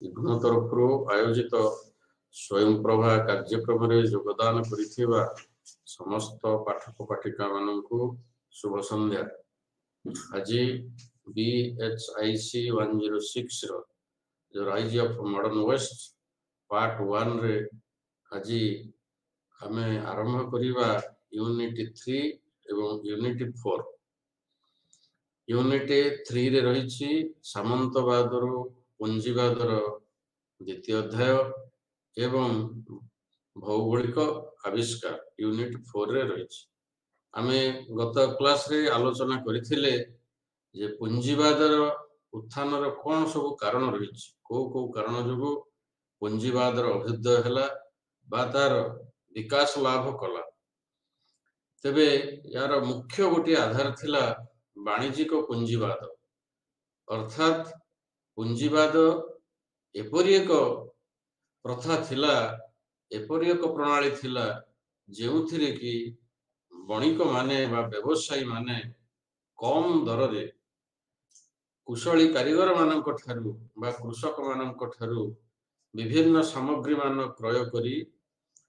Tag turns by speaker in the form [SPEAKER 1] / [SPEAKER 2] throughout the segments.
[SPEAKER 1] विभिन्न तरफ आयोजित स्वयं प्रभा कार्यक्रम योगदान करिथिबा समस्त पाठक पाठिका माननकु शुभ संध्या। आज BHIC 106 रो जो rise of modern west part 1 रे आज हमें आरंभ करिबा यूनिट 3 एवं यूनिट 4। यूनिट 3 रे रहिछि सामंतवाद रो पुंजीवाद रो द्वितीय अध्याय एवं भौगोलिक आविष्कार यूनिट 4 रे रहिछि। आमे गत क्लास रे आलोचना करिथिले जे पुंजीवाद रो उत्थान रो कोन सब कारण रहिछि, को कारण जोगु पुंजीवाद रो अभ्युदय हला बा तार विकास लाभ कला। तेबे यार मुख्य गोटी आधार थिला वाणिज्यिक पुंजीवाद, अर्थात पुंजीवाद एपरि एक प्रथा थिला, एपरि एक प्रणाली थिला जेउथिरे कि बणिक माने बा व्यवसायी माने कम दर रे कुशली कारीगर मानक ठारू बा कृषक मानक ठारू विभिन्न सामग्री मान क्रय करी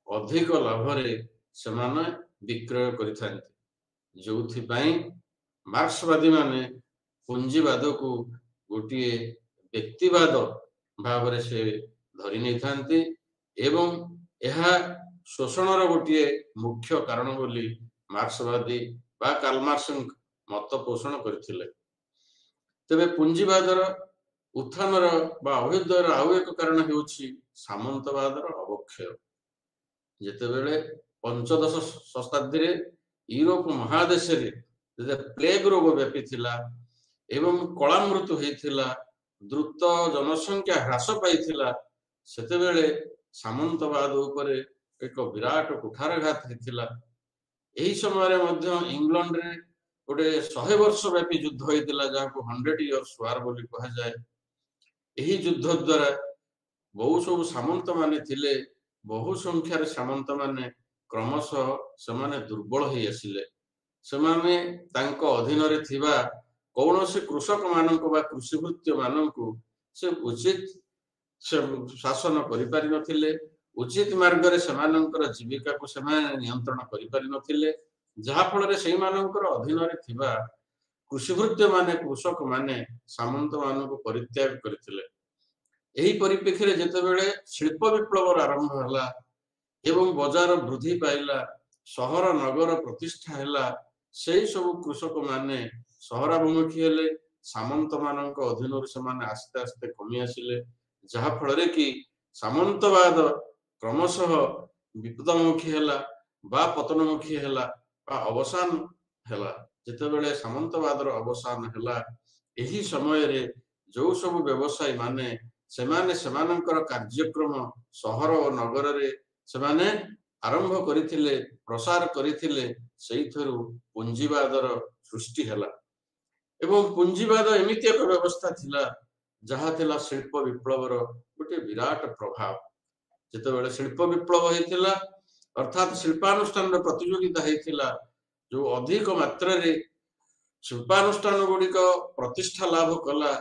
[SPEAKER 1] अधिक लाभ रे समान विक्रय करिथांती, जोथि पई मार्क्सवादी माने पुंजीवाद को गोटे व्यक्तिवाद भाव से धरी नहीं थांती एवं यह शोषण गोटे मुख्य कारण बोली मार्क्सवादी बा कार्ल मार्क्स मत पोषण करथिले। तबे पुंजीवादर उत्थानर बा अभ्युदयर आउ एक कारण हेउछि सामंतवादर अवक्षय। जेतेबेले पंचदश शताब्दी रे यूरोप महादेश रे प्लेग रोग व्यापी थिला एवं कला मृत्यु हेथिला, द्रुत जनसंख्या ह्रास पाइथिला, सेतेबेले सामंतवाद उपरे एक विराट कुठारघात हेथिला। एही समय रे मध्य इंग्लैंड रे गोटे 100 वर्ष व्यापी युद्ध होइतिला जाको 100 इयर्स वार बोली कहा जाए। एही युद्ध द्वारा बहु सब सामंत माने थिले, बहु संख्या रे सामंत माने क्रमशः समाने दुर्बल होई आसिले। समाने तांको अधीन रे थिबा कौनसी कृषक मानक बा कृषिभृत्य मानक से उचित शासन करि पारि नथिले, उचित मार्ग रे समानंकर जीविका को समान नियंत्रण करि पारि नथिले, जहा फल रे सेही मानंकर अधीन रे थिबा कृषिभृत्य माने कृषक माने सामंत मानक परित्याग करथिले। एही परिप्रेक्षी रे जेतेबेले शिल्प विप्लव आरंभ हला एवं बाजार वृद्धि पाइला, शहर नगर प्रतिष्ठा हला, सेही सब कृषक माने सहराभिमुखी हेले, सामंत मानक अधीन रे समान आस्ते आस्ते कमी आसिले, जहा फल रे कि सामंतवाद क्रमशः विपदमुखी हला बा पतनमुखी हला बा अवसान हला। जेतेबेले सामंतवादर अवसान हला, एही समय रे जो सब व्यवसायी माने सेमाने सेमानंकर कार्यक्रम शहर और नगर रे सेमाने आरंभ करिथिले, प्रसार करिथिले, सेही थरु पुंजीवादर सृष्टि हला। एवं पुंजीवाद एमिति एक व्यवस्था थिला जहा थिला शिल्प विप्लवर गोटे विराट प्रभाव। जेतेबेले शिल्प विप्लव हेतिला अर्थात शिल्पानुष्ठान प्रतियोगिता हेतिला, जो अधिक मात्रा रे शिल्पानुष्ठान गुड़िक प्रतिष्ठा लाभ कला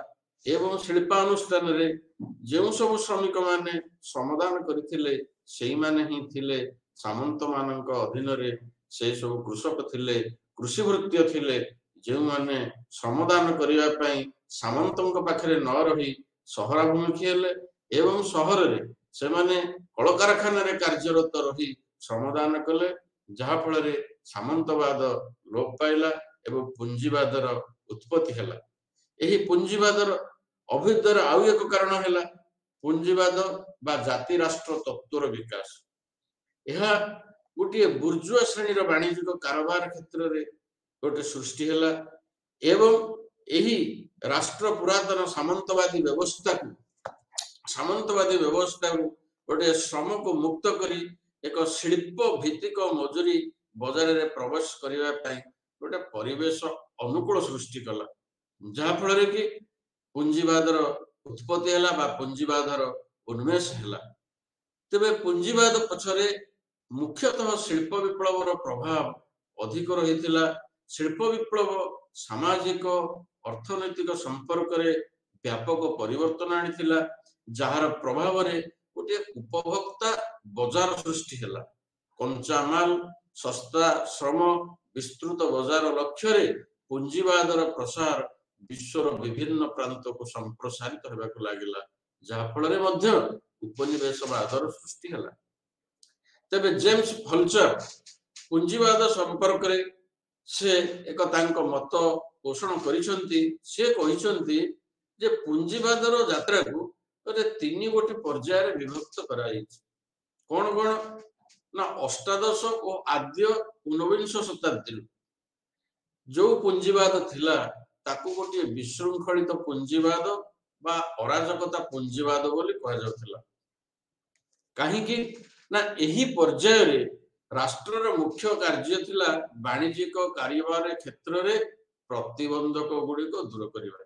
[SPEAKER 1] एवं शिल्पानुष्ठान रे जेउ सब श्रमिक माने श्रमदान करिथिले सेही माने ही थिले सामंत मानक अधीन रे, से सब कृषक थिले, कृषिभृत्य थिले, जे माने श्रमदान करिया पई सामंतक पाखरे न रही सहराभिमुखी हेले एवं शहर रे से माने कल कारखाना रे कार्यरत रही श्रमदान कले, जहा फल रे सामंतवाद लोप पाइला एवं पुंजीवादर उत्पत्ति हला। एही पुंजीवादर अभ्युदयर आउ एक कारण हला पुंजीवाद बा जाति राष्ट्र तत्वर विकास। यह गोटे बुर्जुआ श्रेणी वाणिज्यिक कारोबार क्षेत्र रे गोटे सृष्टि हला एवं एही राष्ट्र पुरातन सामंतवादी व्यवस्था को गोटे श्रम को मुक्त करी एक शिल्प भित्तिक मजूरी बाजार रे प्रवेश करिवा पई गोटे परिवेश अनुकूल सृष्टि कला, जहा फल रे कि पुंजीवादर उत्पत्ति हला बा पुंजीवादर उन्मेष हला। तेबे पुंजीवाद पछरे मुख्यतः शिल्प विप्लवर प्रभाव अधिक रहिथिला। शिल्प विप्लव सामाजिक अर्थनैतिक संपर्क रे व्यापक परिवर्तन आनिथिला जार प्रभाव रे गोटे उपभोक्ता बजार सृष्टि हला कंचामाल सस्ता श्रम विस्तृत बजार लक्ष्य रे पुंजीवादर प्रसार विश्वर विभिन्न प्रांत को संप्रसारित होबाक लागिला जहा फल रे मध्य उपनिवेशवादर सृष्टि हला तबे जेम्स फल्चर पुंजीवाद संपर्क रे से एक तांको मत पोषण करिसंती से कहिसंती जे पुंजीवादर यात्रा को तीन गोटी पर्याय विभक्त कराइछि कोन कोन ना अष्टादश और आद्य 19 शताब्दी जो पुंजीवाद थिला ताकू गोटे विशृंखलित पुंजीवाद बा अराजकता पुंजीवाद बोली कहा जाउथिला काहे कि ना एही पर्याय रे राष्ट्रर मुख्य कार्य थिला वाणिज्यिक कारोबार क्षेत्र रे प्रतिबंधक गुडी को दूर करिबा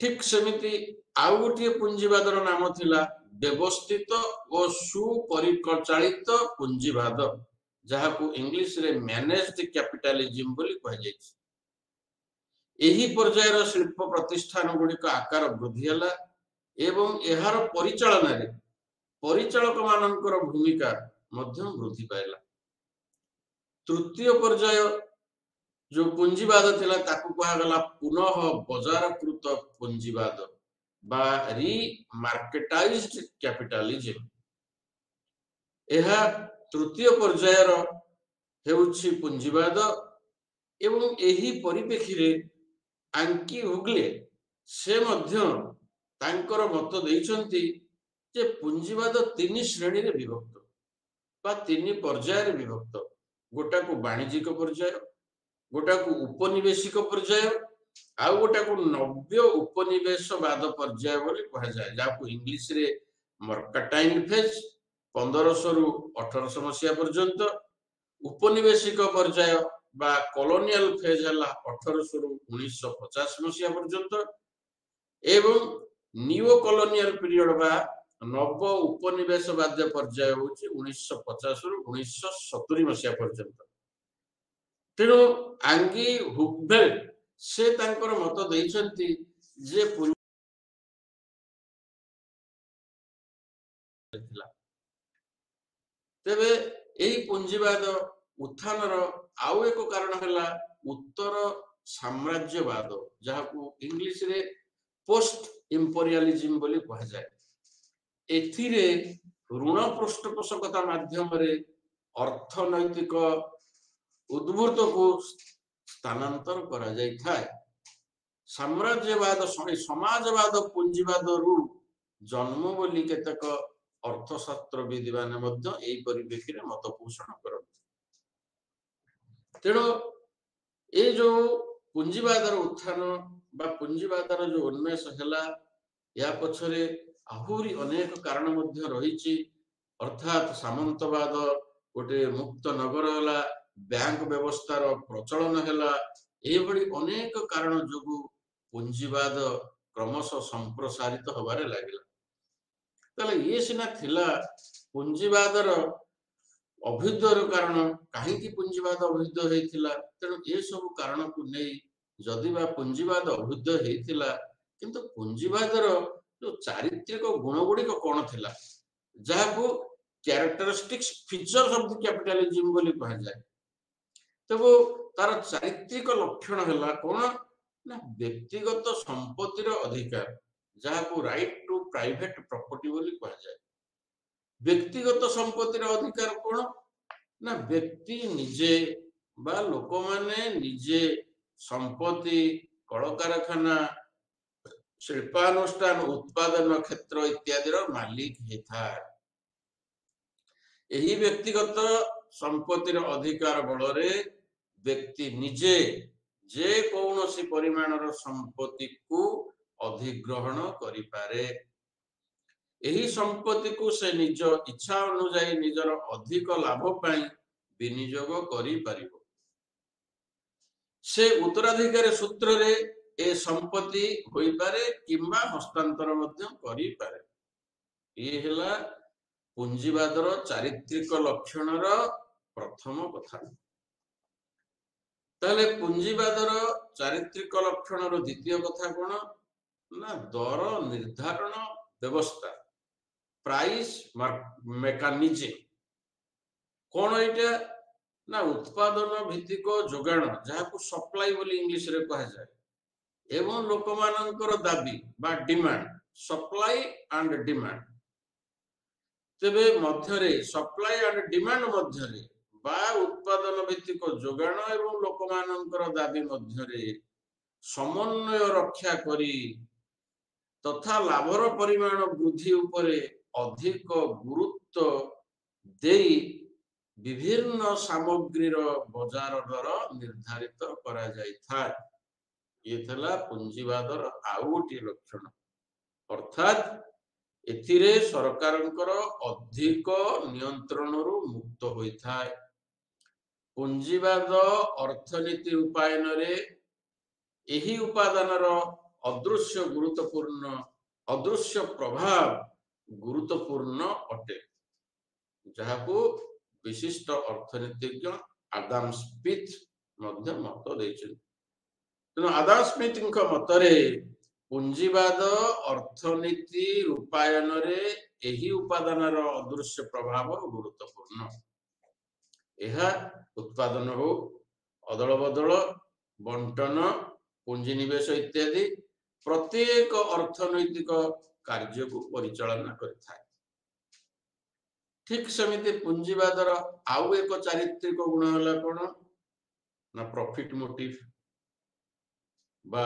[SPEAKER 1] ठीक सेमिति आउ गोटे पुंजीवादर नाम थिला व्यवस्थित और सुपरिचालित पुंजीवाद जहाकू इंग्लिश रे मैनेज्ड कैपिटलिज्म बोली कहा जायछि एही पर्यायर शिल्प प्रतिष्ठान गुडी का आकार वृद्धि हला एवं एहार परिचालन रे परिचालक मानकर भूमिका मध्यम वृद्धि पाइला तृतीय पर्याय जो पुंजीवाद थिला ताकू कहा गला पुनः बजारकृत पुंजीवाद बा रीमार्केटाइज्ड कैपिटलिज्म एहा तृतीय पर्यायर हेउछि पुंजीवाद एवं एही परिप्रेक्षी रे आंकी हुगले से मध्य तांकर मत देइछंती जे पुंजीवाद तीन श्रेणी रे विभक्त बा तीन पर्याय रे विभक्त गोटा को वाणिज्यिक पर्याय गोटा को उपनिवेशिक पर्याय आउ गोटा को नव्य उपनिवेशवाद पर्याय बोली कहा जाय जाको इंग्लिश रे मर्केंटाइल फेज 1500 रु 1800 मसिया पर्यंत उपनिवेशिक पर्याय बा कॉलोनियल फेज हला 1800 रु 1950 मसिया पर्यंत एवं नियो कॉलोनियल पीरियड बा नव उपनिवेशवाद पर्याय होची 1950 रु 1970 मसिया पर्यंत तेणु आंगी हुगबेल से तांकर मत देइछंती जे तेबे एही पुंजीवाद उत्थानर आउ एक कारण हला उत्तर साम्राज्यवाद जहाकू इंग्लिश रे पोस्ट इंपोरियलिज्म बोली कहा जाय एथिरे ऋण पृष्ठपोषकता माध्यम रे अर्थनैतिक उद्भूत को स्थानांतर करा जाय थाए साम्राज्यवाद समाजवाद पुंजीवाद रु जन्म बोली केतक अर्थशास्त्रविद माने मध्य एई परिप्रेक्षी रे मत पोषण करथि तेणु ए जो पुंजीवादर उत्थान बा पुंजीवादर जो उन्मेष हला या पछरे आहुरी अनेक कारण मध्य रहिछि अर्थात सामंतवाद गोटे मुक्त नगर हला बैंक व्यवस्थार प्रचलन हला एभली अनेक कारण जोगु पुंजीवाद क्रमशः संप्रसारित होबारे लागिला तले ये सिना थिला पुंजीवादर अभ्युदयर कारण काहे कि पुंजीवाद अभ्युदय हेतिला तेणु ए सब कारण को नै जदि बा पुंजीवाद अभ्युदय हेतिला किंतु पुंजीवादर जो चारित्रिक गुण गुडी को कोन थिला जाहाकू characteristics features of the capitalism बोली कहा जाय तबो तार चारित्रिक लक्षण हला कोन ना व्यक्तिगत संपत्तिर अधिकार जाहाकू राइट टू प्राइवेट प्रॉपर्टी बोली कहा जाय व्यक्तिगत संपत्तिर अधिकार कोन ना व्यक्ति निजे बा लोक माने निजे संपत्ति कल कारखाना शिल्पानुष्ठान उत्पादन क्षेत्र इत्यादि मालिक हेता एही व्यक्तिगत संपत्तिर अधिकार बल रे व्यक्ति निजे जे कौनसी परिमाणर संपत्ति को अधिग्रहण करि पारे एही संपत्ति को से निज इच्छा अनुसार निजर अधिक लाभ पाई विनियोग करि परिबो से उत्तराधिकारी सूत्र रे ए संपत्ति होई पारे किंबा हस्तांतर मध्य करि पारे ये हला पुंजीवादर चारित्रिक लक्षणर प्रथम कथा ताले पुंजीवादर चारित्रिक लक्षणर द्वितीय कथा कोन ना दर निर्धारण व्यवस्था प्राइस मेकानिज्म कौन एटा ना उत्पादन भित्तिक जोगाण जहां सप्लाई बोली इंग्लिश रे कहा जाए एवं लोक मानकर दाबी बा डिमांड सप्लाई एंड डिमांड तेबे मध्यरे सप्लाई एंड डिमांड मध्यरे बा उत्पादन भित्तिक जोगाण एवं लोक मानकर दाबी मध्यरे समन्वय रक्षा करी तथा लाभर परिमाण वृद्धि उपरे अधिक गुरुत्व देई विभिन्न सामग्रीर बजार दर निर्धारित करा जायथा ये थला पुंजीवादर आउ गोटे लक्षण अर्थात एथिरे सरकारंकर अधिक नियंत्रणरू मुक्त होइथाय पुंजीवाद अर्थनीति रूपायन रे एही उपादानर अदृश्य गुरुत्वपूर्ण अदृश्य प्रभाव गुरुत्वपूर्ण अटे जहाकू विशिष्ट अर्थनीतिज्ञ आदाम स्मिथ मध्य मत देइछन तेणु आदाम स्मिथ मतरे पुंजीवाद अर्थनीति रूपायन रे एही उपादानर अदृश्य प्रभाव गुरुत्वपूर्ण यह उत्पादन हो अदल बदल बंटन पुंजी निवेश इत्यादि प्रत्येक अर्थनैतिक कार्य को परिचालना करता है ठीक समिति पुंजीवादर आउ एक चारित्रिक गुण है कौन ना प्रॉफिट मोटिव बा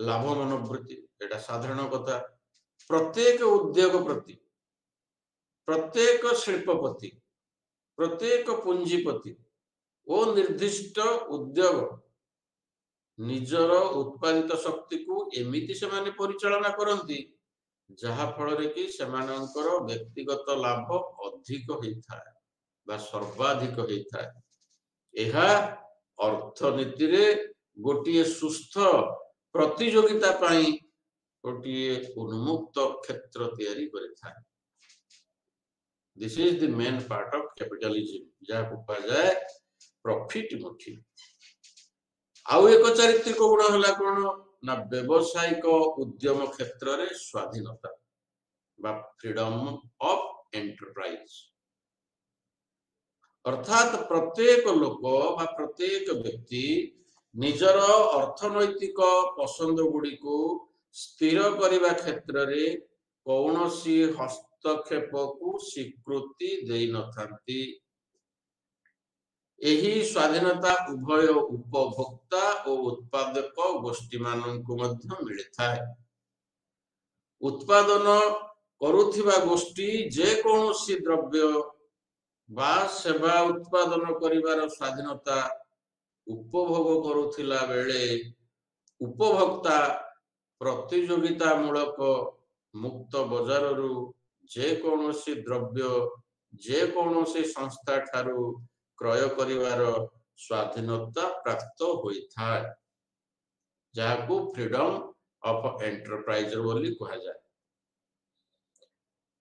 [SPEAKER 1] लाभ मनोवृत्ति एटा साधारण कथा प्रत्येक उद्योग प्रति प्रत्येक शिल्पपति प्रत्येक पुंजीपति ओ निर्दिष्ट उद्योग निजर उत्पादित शक्ति को एमिति से माने परिचालना करंती जहा फल रे कि सेमानंकर व्यक्तिगत लाभ अधिक होइथाय बा सर्वाधिक होइथाय एहा अर्थनीति रे गोटिए सुस्थ प्रतियोगिता पाई गोटिए उन्मुक्त क्षेत्र तैयारी करिथाय this is the main part of capitalism जहा को कहा जाए प्रॉफिट मोटिव आउ एक चारित्रिक गुण है कौन ना व्यवसायिक उद्यम क्षेत्र रे स्वाधीनता बा फ्रीडम ऑफ एंटरप्राइज अर्थात प्रत्येक लोक बा प्रत्येक व्यक्ति निजर अर्थनैतिक पसंद गुड़ी को स्थिर करने क्षेत्र रे कौनसी हस्तक्षेप को स्वीकृति दे नथांती एही स्वाधीनता उभय उपभोक्ता और उत्पादक गोष्ठी माननकु मध्य मिलिथाय उत्पादन करुथिबा गोष्ठी जे कौनसी द्रव्य बा सेवा उत्पादन करिवार स्वाधीनता उपभोग करुथिला बेले उपभोक्ता प्रतियोगिता मूलक मुक्त बाजार रु जे कौनसी द्रव्य जे कौनसी संस्था ठारू क्रय करिवार स्वाधीनता प्राप्त होइथाय जाहाकू फ्रीडम ऑफ एंटरप्राइज बोली कहा जाए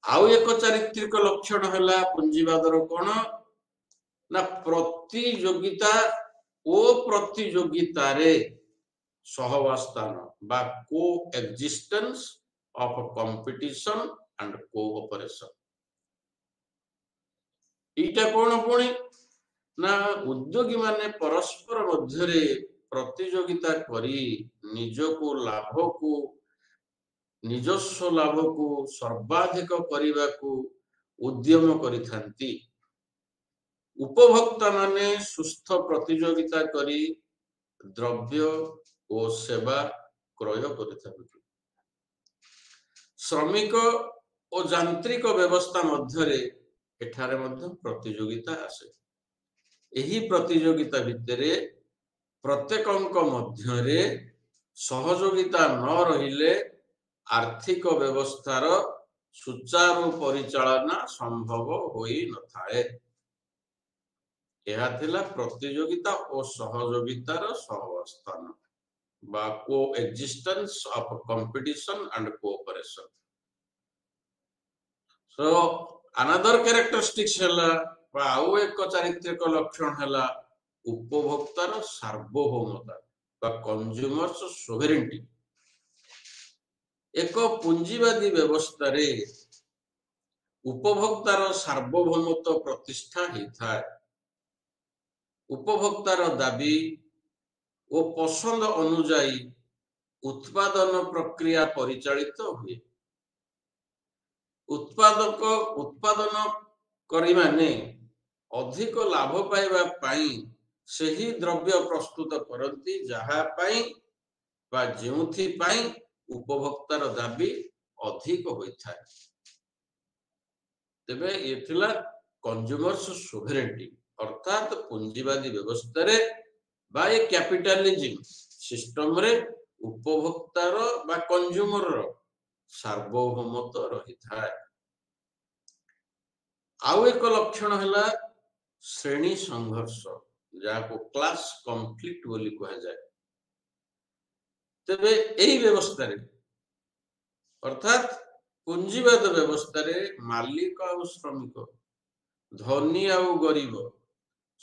[SPEAKER 1] आउ एक चारित्रिक लक्षण है पुंजीवादर कौन ना प्रतियोगिता ओ प्रतियोगिता रे सहवास्थान बा को existence of competition and cooperation इटा कौन पुणी ना उद्योगी माने परस्पर मध्यरे प्रतियोगिता करी निजको लाभ को निजस्व लाभ को सर्वाधिक करने को उद्यम करिथांती उपभोक्ता माने सुस्थ प्रतियोगिता करी द्रव्य और सेवा क्रय करिथांती श्रमिक और यांत्रिक व्यवस्था मध्यरे एठारे मध्य प्रतियोगिता आसे एही प्रतियोगिता भितरे प्रत्येकंक मध्यरे सहयोगिता न रहिले आर्थिक व्यवस्थार सुचारू परिचालना संभव होई नथाए एहा थिला प्रतियोगिता और सहयोगितार सहवस्थान बा को existence of competition and cooperation so another characteristics हला आउ एक चारित्रिक लक्षण है उपभोक्तार सार्वभौमता कंज्यूमर्स सोवेरेंटी एक पुंजीवादी व्यवस्था रे उपभोक्तार सार्वभौमत्व प्रतिष्ठा होता है। उपभोक्तार दाबी और पसंद अनुजाई उत्पादन प्रक्रिया परिचालित हुए। उत्पादन करी माने अधिक लाभ पाइबा पाई सही द्रव्य प्रस्तुत करती जहा पाई बा जेउथि पाई उपभोक्तार दाबी अधिक होता है। तेबे ये थिला कंज्यूमर्स सोभरेनिटी अर्थात पूंजीवादी व्यवस्था रे बा ये कैपिटलिज्म सिस्टम रे उपभोक्तार बा कंज्यूमर सार्वभौमत्व रही था। आउ एक लक्षण है श्रेणी संघर्ष जहाँ क्लास कॉन्फ्लिक्ट बोली कहा जाए। तेबे यही व्यवस्था रे अर्थात पूंजीवाद व्यवस्था रे मालिक और श्रमिक धनी आउ गरीब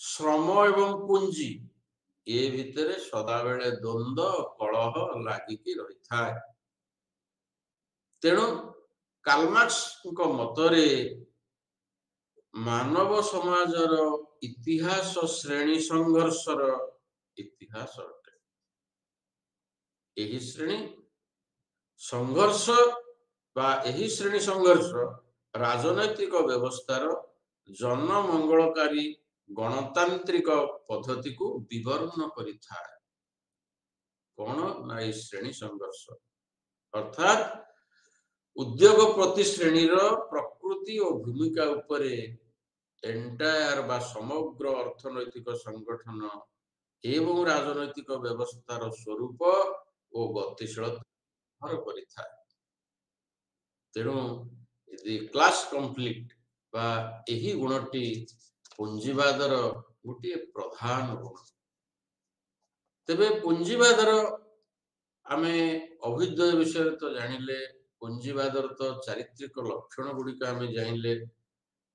[SPEAKER 1] श्रम एवं पुंजी ये भितर सदा बेले द्वंद्व कलह लागिकी रही था। तेणु कार्ल मार्क्स को मतरे मानव समाजर इतिहास श्रेणी संघर्षर इतिहास अटे। यही श्रेणी संघर्ष बा यही श्रेणी संघर्ष राजनैतिक व्यवस्थार जनमंगलकारी गणतांत्रिक पद्धति को विवरण करिथा। कौन ना ये श्रेणी संघर्ष अर्थात उद्योगपति श्रेणीर प्रकृति और भूमिका उपरे एंटायर बा समग्र अर्थनैतिक संगठन एवं राजनैतिक व्यवस्थार स्वरूप और गतिशीलता करिथा। तेणु यदि क्लास कॉन्फ्लिक्ट बा यही गुणटी पूंजीवादर गोटे प्रधान गुण। तेबे पूंजीवादर आमे अभ्युदय विषय तो जानिले पूंजीवादर तो चारित्रिक लक्षण गुड़िक आमे जानिले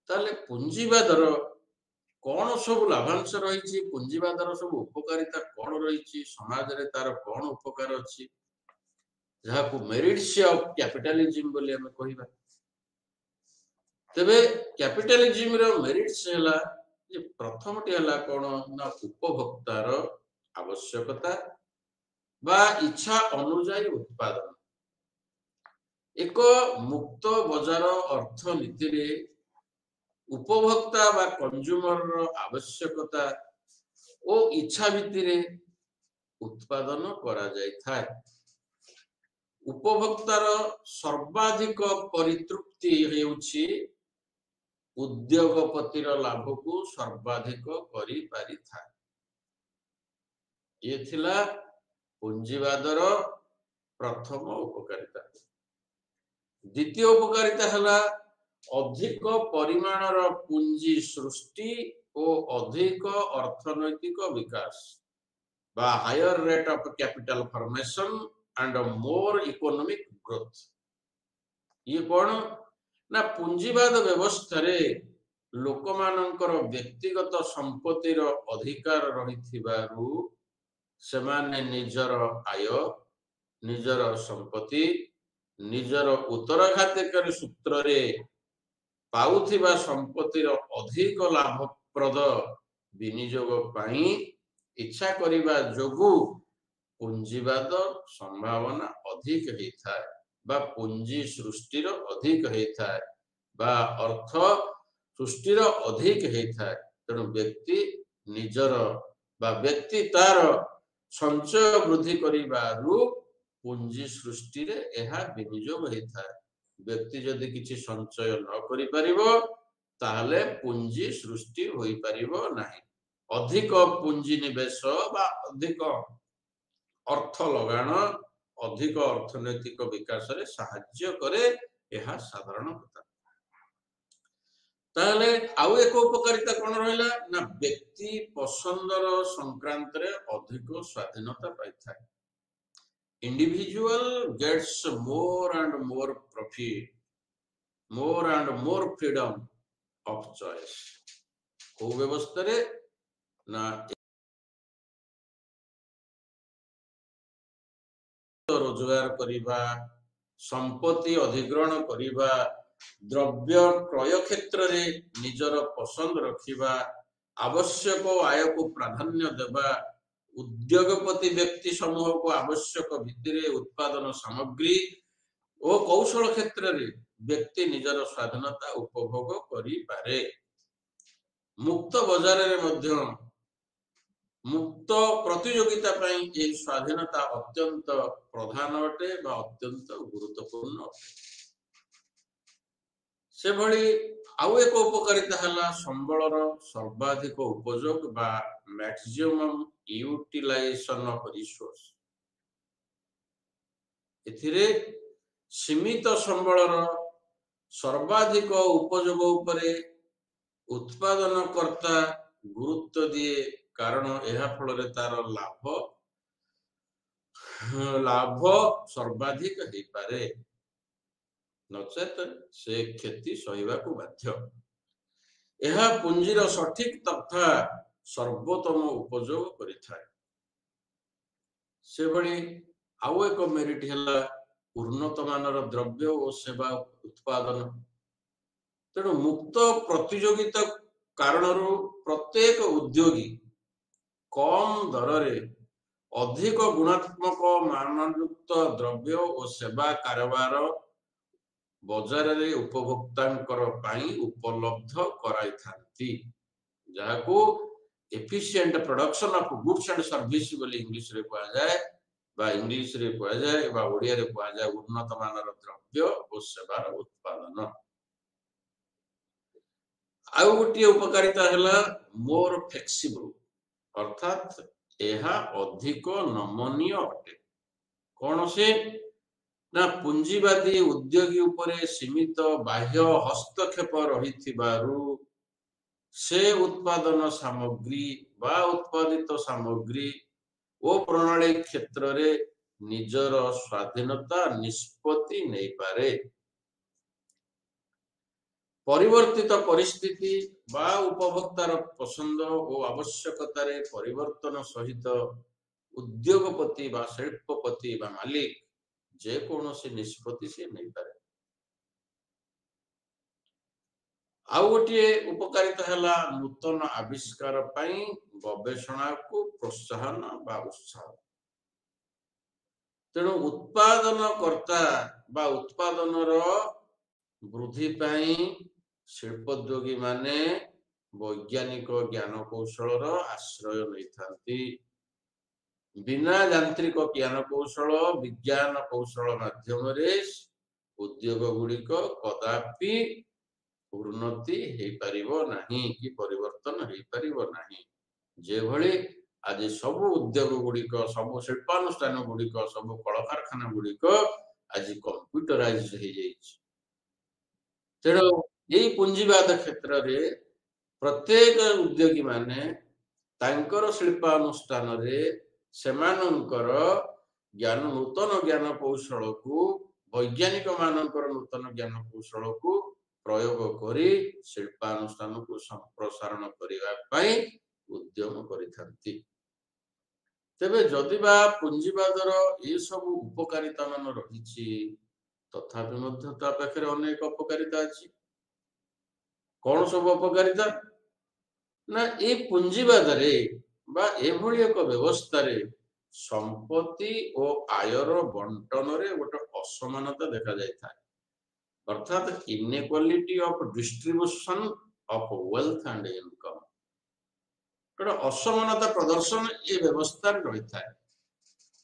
[SPEAKER 1] ताले पूंजीवादर कौन सब लाभांश रही पूंजीवादर सब उपकारिता कौन रही समाज रे तार कौन उपकार अच्छी जहाँ को मेरिट्स ऑफ कैपिटलिज्म बोली हमें कहिबा। तेबे कैपिटलिज्म रो मेरिट्स हैला जे प्रथमटी हैला कौन ना उपभोक्तार आवश्यकता बा इच्छा अनुसार उत्पादन। एक मुक्त बजार अर्थनीति रे उपभोक्ता बा कंज्यूमर रो आवश्यकता और इच्छा भित्तिरे उत्पादन करा जाय था। उपभोक्तार सर्वाधिक परितृप्ति हेउछि उद्योगपतिर लाभ को सर्वाधिक करि पारि था। ये थिला पूंजीवादर प्रथम उपकारिता। द्वितीय उपकारिता हला अधिक परिमाणर पुंजी सृष्टि और अधिक अर्थनैतिक विकास बा higher rate of capital formation and more economic growth. ये कौन ना पूंजीवाद व्यवस्था रे लोकमानंकर व्यक्तिगत संपत्तिर अधिकार रहिथिबारु सेमाने निजर आय निजर संपत्ति निजर उत्तराधिकारी सूत्र रे पाउथिबा संपत्तिर अधिक लाभप्रद विनियोग पाई इच्छा करिबा जोगु पूंजीवाद संभावना अधिक होता है बा पूंजी सृष्टिर अधिक होता है बा अर्थ सृष्टिर अधिक होता है। तेणु व्यक्ति निजर बा व्यक्ति तार संचय वृद्धि करिबारु पूंजी सृष्टि रे एहा विनियोग होता है। व्यक्ति जदि किछि संचय न करि परिबो ताहले पूंजी सृष्टि होई परिबो नाही। अधिक पूंजी निवेश बा अधिक अर्थ लगाण अधिक अर्थनैतिक विकास रे साहाय्य करे एहा साधारण कथा। ताहले आउ एक उपकारिता कोन रहला ना व्यक्ति पसंदर संक्रांत रे अधिक स्वाधीनता पाइथा। Individual gets more and more profit more and more freedom of choice. को व्यवस्था रे ना रोजगार करिबा संपत्ति अधिग्रहण करिबा, द्रव्य क्रय क्षेत्र रे निजर पसंद रखिबा, आवश्यक आय को प्राधान्य देबा, उद्योगपति व्यक्ति समूह को आवश्यक भित्तिरे उत्पादन सामग्री ओ कौशल क्षेत्र रे व्यक्ति निजर स्वाधीनता उपभोग करि पारे। मुक्त बाजार रे मध्य मुक्त प्रतियोगिता पई ए स्वाधीनता अत्यंत प्रधान अटे बा अत्यंत गुरुत्वपूर्ण अटे। से भली आउ एक उपकारिता हला संबलर सर्वाधिक उपयोग बा मैक्सिमम यूटिलाइजेशन ऑफ रिसोर्स। एथिरे सीमित संबलर सर्वाधिक उपयोग उपरे उत्पादनकर्ता गुरुत्व दिए, कारण यह फल तार लाभ सर्वाधिक हो पारे, नचेत से क्षति सहिबा को बाध्य। यह पुंजीर सठिक तथा सर्वोत्तम उपयोग करिथाय। से भली आउ एक मेरिट हला उन्नत मानर द्रव्य और सेवा उत्पादन। तेणु मुक्त प्रतियोगिता कारण प्रत्येक उद्योगी कम दर रे अधिक गुणात्मक मानयुक्त द्रव्य और सेवा कारोबार बाजार रे उपभोक्तांकर पाई उपलब्ध कराई थांती, जहाको efficient production of goods and service बोली इंग्लिश रे कहा जाए बा इंग्लिश रे कहा जाए बा ओडिया रे कहा जाए उन्नत मानर द्रव्य और सेवार उत्पादन। आउ गोटे उपकारिता हला मोर फ्लेक्सिबल, अर्थात यह अधिक नमनीय अटे। कौन से ना पुंजीवादी उद्योगी उपरे सीमित बाह्य हस्तक्षेप रही से उत्पादन सामग्री बा उत्पादित सामग्री ओ प्रणाली क्षेत्र रे निजर स्वाधीनता निष्पत्ति नहीं पारे। परिवर्तित परिस्थिति बा उपभोक्तार पसंद और आवश्यकता रे परिवर्तन सहित उद्योगपति बा शिल्पपति बा मालिक जे कौनसी निष्पत्ति से नहीं पारे। आउ गोटे उपकारिता हला नूतन आविष्कार पई गवेषणा को प्रोत्साहन बा उत्साह। तेणु उत्पादन कर्ता बा उत्पादनर वृद्धि पाई शिल्पोद्योगी माने वैज्ञानिक ज्ञान कौशल आश्रय नहीं थांती। बिना यांत्रिक ज्ञान कौशल विज्ञान कौशल माध्यम उद्योग गुड़िक कदापि उन्नति हो पारिबो नहीं कि परिवर्तन हो पारिबो नहीं। जे भली आज सब उद्योग गुड़िक सब शिल्पानुष्ठान गुड़िक सब कल कारखाना गुड़िक आज कंप्यूटराइज हो जाइए। तेणु यही पुंजीवाद क्षेत्र रे प्रत्येक उद्योगी माने तांकर शिल्पानुष्ठान रे सेमानंकर ज्ञान नूतन ज्ञान कौशल को वैज्ञानिक मानकर नूतन ज्ञान कौशल को प्रयोग करी शिल्पानुष्ठान को संप्रसारण करिवा पई उद्यम करिथांती। तेबे जदिबा पुंजीवादर ये सब उपकारिता मान रहिछि तथापि मध्य ता पाखरे अनेक अपकारिता अछि। कौन सब अपकारिता ना ए पुंजीवाद रे बा एभली एक व्यवस्था रे संपत्ति और आयर बंटन रे गोटे असमानता देखा जाय था, अर्थात inequality of distribution of wealth and income गोटे असमानता प्रदर्शन ये व्यवस्था रे रही था।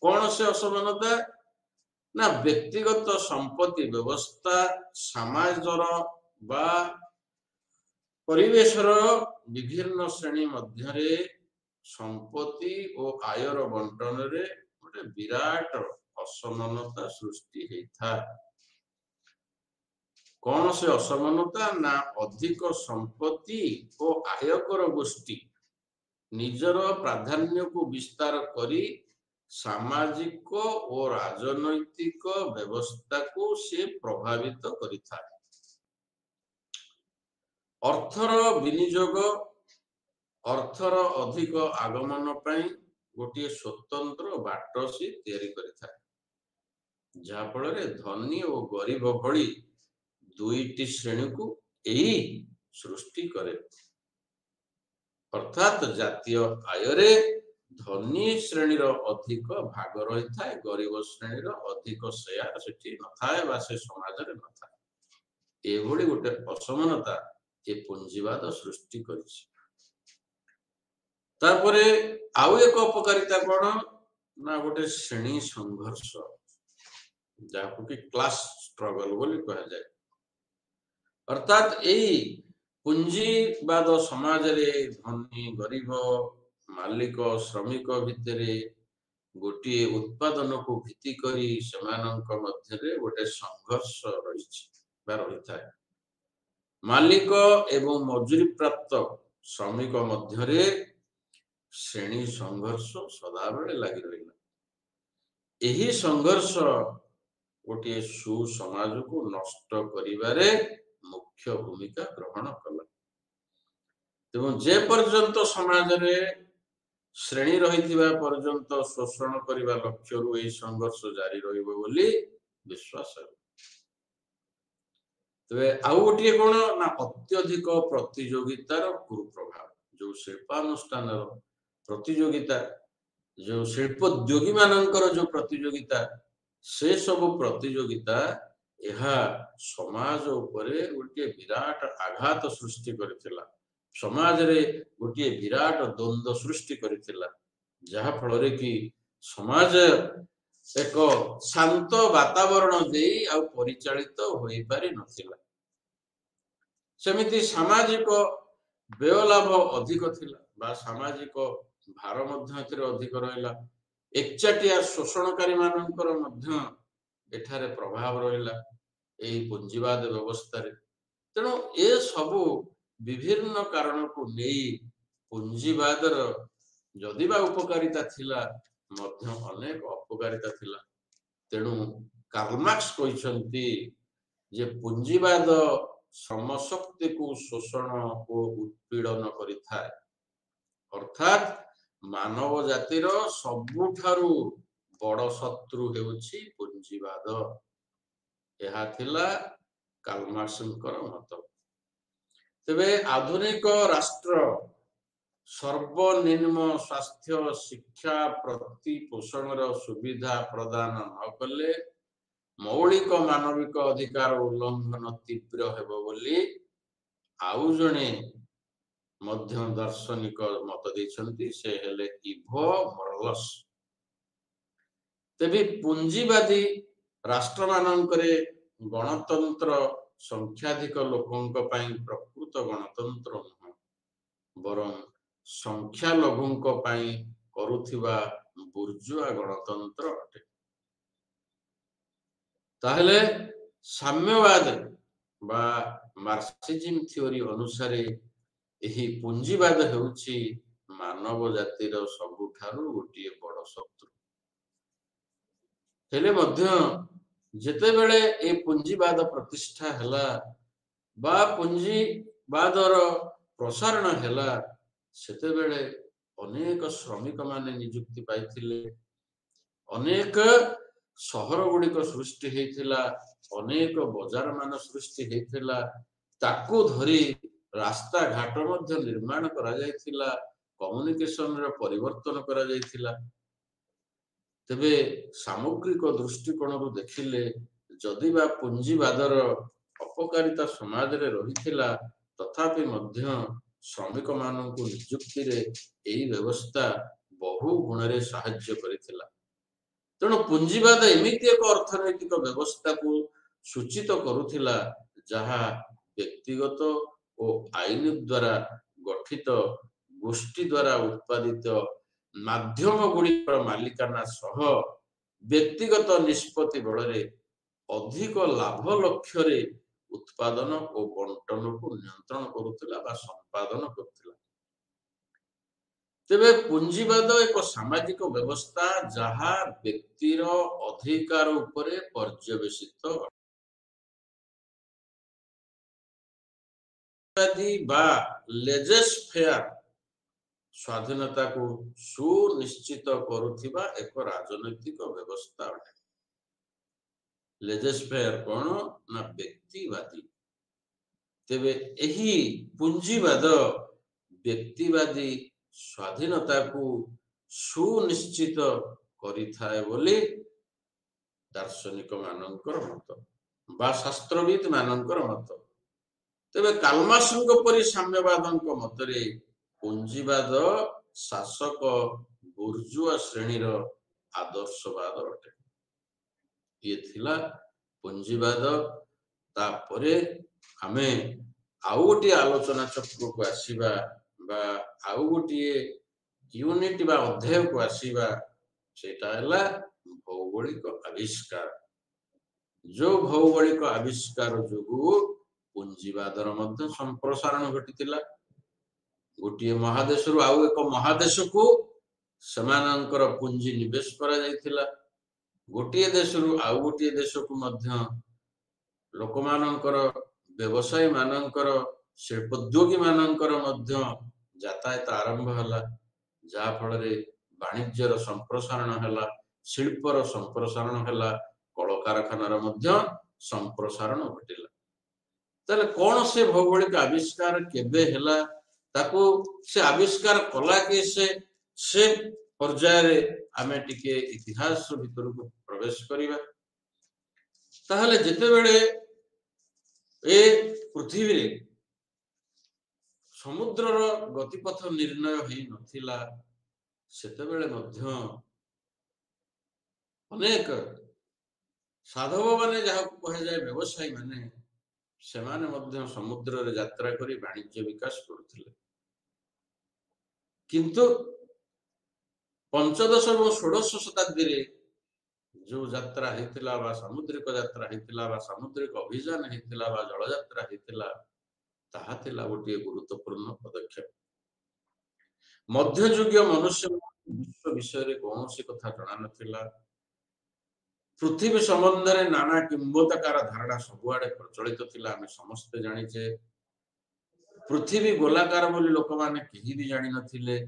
[SPEAKER 1] कौन से असमानता ना व्यक्तिगत संपत्ति व्यवस्था समाजर बा परिवेशर विभिन्न श्रेणी मध्य संपत्ति और आयर बंटन रे गोटे विराट असमानता सृष्टि होता। कौन से असमानता ना अधिक संपत्ति और आयकर गोष्ठी निजर प्राधान्य को विस्तार करी सामाजिक और राजनैतिक व्यवस्था को से प्रभावित करिथा। अर्थर विनियोग अर्थर अधिक आगमन पाई गोटे स्वतंत्र बाट से तैयारी करिथा, जहा फल धनी और गरीब भली दुईटी श्रेणी को यही सृष्टि करे। अर्थात जातीय आय धनी श्रेणी अधिक भाग रही था, गरीब श्रेणी अधिक शेयर सेठी न थाए बा से समाज रे न थाए। एभली गोटे असमानता ए पुंजीवाद सृष्टि करिछि। तारपरे आउ एक अपकारिता कोन ना गोटे श्रेणी संघर्ष जाको कि क्लास स्ट्रगल बोली कहा जाए। अर्थात यही पुंजीवाद समाज रे धनी गरीब मालिक श्रमिक भितर गोटे उत्पादन को भित्ति करी सेमानंक मध्यरे गोटे संघर्ष रही था। मालिक एवं मजूरी प्राप्त श्रमिक मध्यरे श्रेणी संघर्ष सदाबेले लगी रहिला। यही संघर्ष गोटे सुसमाज को नष्ट करिबारे मुख्य भूमिका ग्रहण कला। तेणु जे पर्यंत समाज रे श्रेणी रही पर्यंत शोषण करने लक्ष्य यह संघर्ष जारी रहिबो बोली विश्वास है। तेरे आउ गोटे कौन ना अत्यधिक प्रतियोगितार कुप्रभाव जो शिल्पानुष्ठान प्रतियोगिता जो शिल्पोद्योगी मानकर जो प्रतियोगिता से सब प्रतियोगिता यह समाज उपरे गोटे विराट आघात सृष्टि करथिला। समाज रे गोटे विराट द्वंद्व सृष्टि करथिला, जहा फल रे कि समाज एक शांत वातावरण दे आ परिचालित होई पारि नथिला। सेमिति सामाजिक व्ययलाभ अधिक थिला बा सामाजिक भार मध्य एथिरे अधिक रहिला। एकचाटिया शोषणकारी मानकर मध्य एठारे प्रभाव रहिला एही पुंजीवाद व्यवस्था रे। तेणु ए सबु विभिन्न कारण को नहीं पुंजीवादर जदिबा उपकारिता थिला मध्य अनेक अपकारिता थिला। तेणु कार्ल मार्क्स कहिसंती जे पुंजीवाद श्रमशक्ति को शोषण और उत्पीड़न करिथाय। अर्थात मानव जातिर सबुठारु बड़ शत्रु हेउछि पुंजीवाद। यह थिला कार्ल मार्क्सଙ୍କର मत। तेबे आधुनिक राष्ट्र सर्वनिम्न स्वास्थ्य शिक्षा प्रतिपोषण सुविधा प्रदान न कले मौलिक मानविक अधिकार उल्लंघन तीव्र हेबो बोली आउ जणे मध्य दार्शनिक मत देछंती से हेले इवो मोरलस। तेबे पुंजीवादी राष्ट्र मानकरे गणतंत्र संख्याधिक लोकंक पई प्रकृत गणतंत्र नह बरं संख्या लघुंक पई करुथिबा बुर्जुआ गणतंत्र अटे। ताहले साम्यवाद बा मार्क्सिज्म थ्योरी अनुसार यही पुंजीवाद हेउछि मानव जातिर सबुठारु गोटे बड़ शत्रु। हेले मध्य जेते बेले ए पुंजीवाद प्रतिष्ठा हला बा पुंजीवादर प्रसारण हला सेते बेले अनेक श्रमिक माने नियुक्ति पाइथिले, अनेक सहर गुड़िक सृष्टि हेतिला, अनेक बजार मान सृष्टि हेतिला, ताकू धरी रास्ता घाट मध्य निर्माण करा जायथिला, कम्युनिकेशन रे परिवर्तन करा जायथिला। तेबे सामग्रिक दृष्टिकोण रु देखिले जदिबा पुंजीवादर अपकारिता समाज रे रहिथिला तथापि मध्य श्रमिक माननकु नियुक्ति रे एई व्यवस्था बहु गुण रे सहाय्य करिथिला। तेणु पुंजीवाद एमिति एक अर्थनैतिक व्यवस्था को सूचित करुथिला जहा व्यक्तिगत और आईन द्वारा गठित गोष्ठी द्वारा उत्पादित माध्यम गुड़िकर मालिकाना सह व्यक्तिगत निष्पत्ति बल अधिक लाभ लक्ष्य रे उत्पादन और बंटन को नियंत्रण करुथिला बा संपादन करुथिला। तेबे पुंजीवाद एक सामाजिक व्यवस्था जहा व्यक्तिर अधिकार उपरे पर्यवेसित बा लेजेस फेयर स्वाधीनता को सुनिश्चित करुथिबा एक राजनैतिक व्यवस्था अटे। लेजिस्फेयर कौन ना व्यक्तिवादी। तेबे एही पुंजीवाद व्यक्तिवादी स्वाधीनता को सुनिश्चित करिथाए बोली दार्शनिक मानकर मत बा शास्त्रविद मानकर मत। तेबे कालमार्क्सଙ୍କ परि साम्यवादଙ୍କ मतरे पुंजीवाद शासक बुर्जुआ श्रेणीर आदर्शवाद अटे। ये थिला पुंजीवाद। तापरे आमे आउ गोटे आलोचना चक्र को आसीबा बा आउ गोटे यूनिट बा अध्याय को आसीबा सेटा हला भौगोलिक आविष्कार। जो भौगोलिक आविष्कार जोगु पुंजीवादर मध्य संप्रसारण घटितिला। गोटे महादेश रु आउ एक महादेश को समानंकर पुंजी निवेश करा जायतिला। गोटे देश रु आउ गोटे देश को मध्य लोकमानंकर व्यवसायी मानंकर शिल्पोद्योगी मानंकर मध्य यातायात आरंभ हला। जहा फल रे वाणिज्यर संप्रसारण हला, शिल्पर संप्रसारण हला, कल कारखानार मध्य संप्रसारण घटिला। ताले कौन से भौगोलिक आविष्कार केबे हला ताको से आविष्कार कला के से पर्याय रे आमे टिके इतिहास भीतर को प्रवेश करिबा। ताहले जेते बेले ए पृथ्वी रे समुद्रर गतिपथ निर्णय हेई नथिला सेते बेले मध्य अनेक साधव माने जहा कहे जाए व्यवसायी माने सेमाने मध्य समुद्र रे यात्रा करी वाणिज्य विकास करथिले। किंतु पंचदश और षोडश शताब्दी रे जो यात्रा हेतिला बा समुद्रिक यात्रा हेतिला बा समुद्रिक अभियान हेतिला बा जल यात्रा हेतिला ताहा थिला गोटे गुरुत्वपूर्ण पदक्षेप। मध्ययुगीय मनुष्य विश्व विषय रे कौनसी कथा जणा नथिला। पृथ्वी संबंध में नाना किंबदंतीकार धारणा सबुआडे प्रचलित थिला। आमे समस्त जानिचे पृथ्वी गोलाकार बोली लोक माने केही भी जानि नथिले।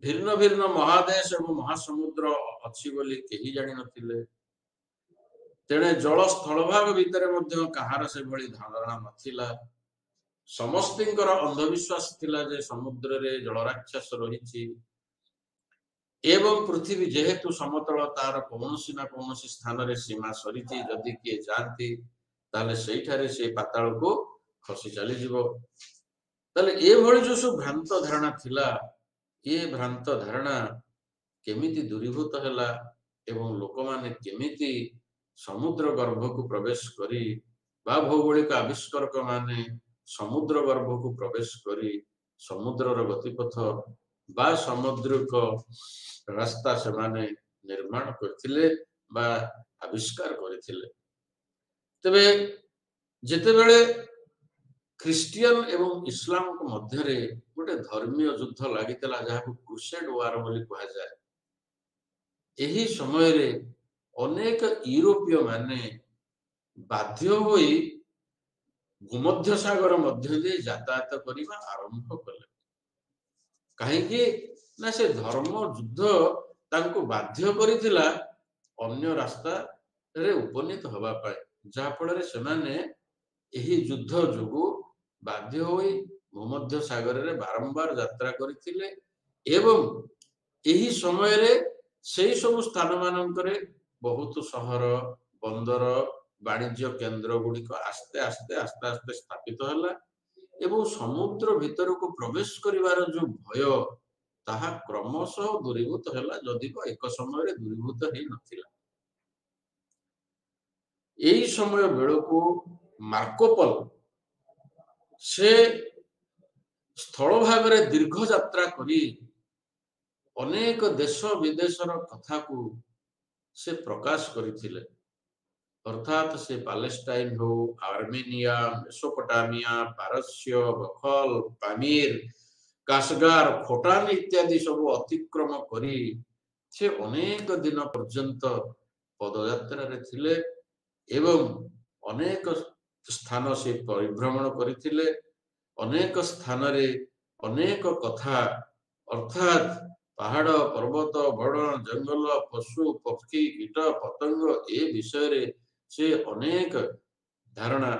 [SPEAKER 1] भिन्न भिन्न महादेश और महासमुद्र अच्छी बोली केही जानि नथिले। तेणे जल स्थल भाग भितर मध्य कहार से भली धारणा नथिला। समस्तिंकर अंधविश्वास थिला जे समुद्र रे जल राक्षस रहिछि एवं पृथ्वी जेहेतु समतल तार कौनसी ना कौनसी स्थान रे सीमा सरीची जदि किए जानती ताले सेठारे से पाताल को खसी चली जीवो। ताले ए भली जो सब भ्रांत धारणा थिला ये भ्रांत धारणा केमिति दूरीभूत हैला एवं लोक माने केमिति समुद्र गर्भ को प्रवेश करी बा भौगोलिक आविष्कारक माने समुद्र गर्भ को प्रवेश करी समुद्रर गतिपथ बा समुद्रिक रास्ता से माने निर्माण करथिले बा आविष्कार करथिले। तबे जेते बेले ख्रिस्टियन एवं इस्लाम को मध्य रे गोटे धर्मीय युद्ध लागितला जहा को क्रुसेड वार बोली कहा जाए। एही समय रे अनेक यूरोपीय माने बाध्य होई भूमध्य सागर मध्य दे यातायात करिबा आरंभ कले। कहीं ना से धर्म युद्ध तांको बाध्य करिथिला अन्य रास्ता रे उपनीत हवा पाए। जहा फल रे सेमाने एही युद्ध जोगु बाध्य होई भूमध्य सागर रे बारंबार यात्रा करिथिले एवं एही समय रे सेही सब स्थान मानकरे बहुत शहर बंदर वाणिज्य केंद्र गुड़िक आस्ते आस्ते आस्ते आस्ते स्थापित हैला एवं समुद्र भीतर को प्रवेश करिवार जो भय ताहा क्रमशः दूरीभूत हैला जदि को एक समय रे दूरीभूत हेई नथिला। एही समय बेलको मार्कोपोल से स्थल भाग रे दीर्घ यात्रा करी अनेक देश विदेशर कथा को से प्रकाश करिथिले। अर्थात से पैलेस्टाइन हो आर्मेनिया मेसोपोटामिया पारस्य बखल पामीर काशगार खोटान इत्यादि सब अतिक्रम करी से अनेक दिन पर्यंत पदयात्रा रे थिले एवं अनेक स्थान से परिभ्रमण करिथिले। अनेक स्थान रे अनेक कथा अर्थात ପାହାଡ଼ ପର୍ବତ ବଣ ଜଙ୍ଗଲ ପଶୁ ପକ୍ଷୀ କୀଟ ପତଙ୍ଗ ଏ ବିଷୟରେ ସେ ଅନେକ ଧାରଣା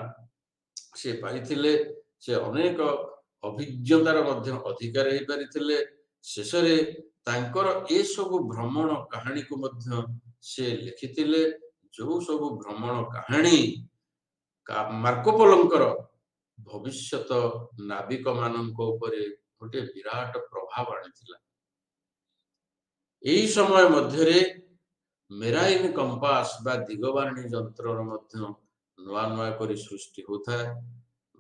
[SPEAKER 1] ସେ ପାଇଥିଲେ। ସେ ଅନେକ ଅଭିଜ୍ଞତାର ମଧ୍ୟ ଅଧିକାର ହେଇପାରିଥିଲେ। ଶେଷରେ ତାଙ୍କର ଏସବୁ ଭ୍ରମଣ କାହାଣୀକୁ ମଧ୍ୟ ସେ ଲେଖିଥିଲେ। ଯୋଉ ସବୁ ଭ୍ରମଣ କାହାଣୀ ମାର୍କୋପୋଲୋଙ୍କର ଭବିଷ୍ୟତ ନାବିକ ମାନଙ୍କ ଉପରେ ଗୋଟେ ବିରାଟ ପ୍ରଭାବ ଆଣିଥିଲା। ଏହି ସମୟ ମଧ୍ୟରେ ମେରାଇନ କମ୍ପାସ ବା ଦିଗବାଣୀ ଯନ୍ତ୍ରର ମଧ୍ୟ ନୂଆ ନୂଆ କରି ସୃଷ୍ଟି ହେଉଥାଏ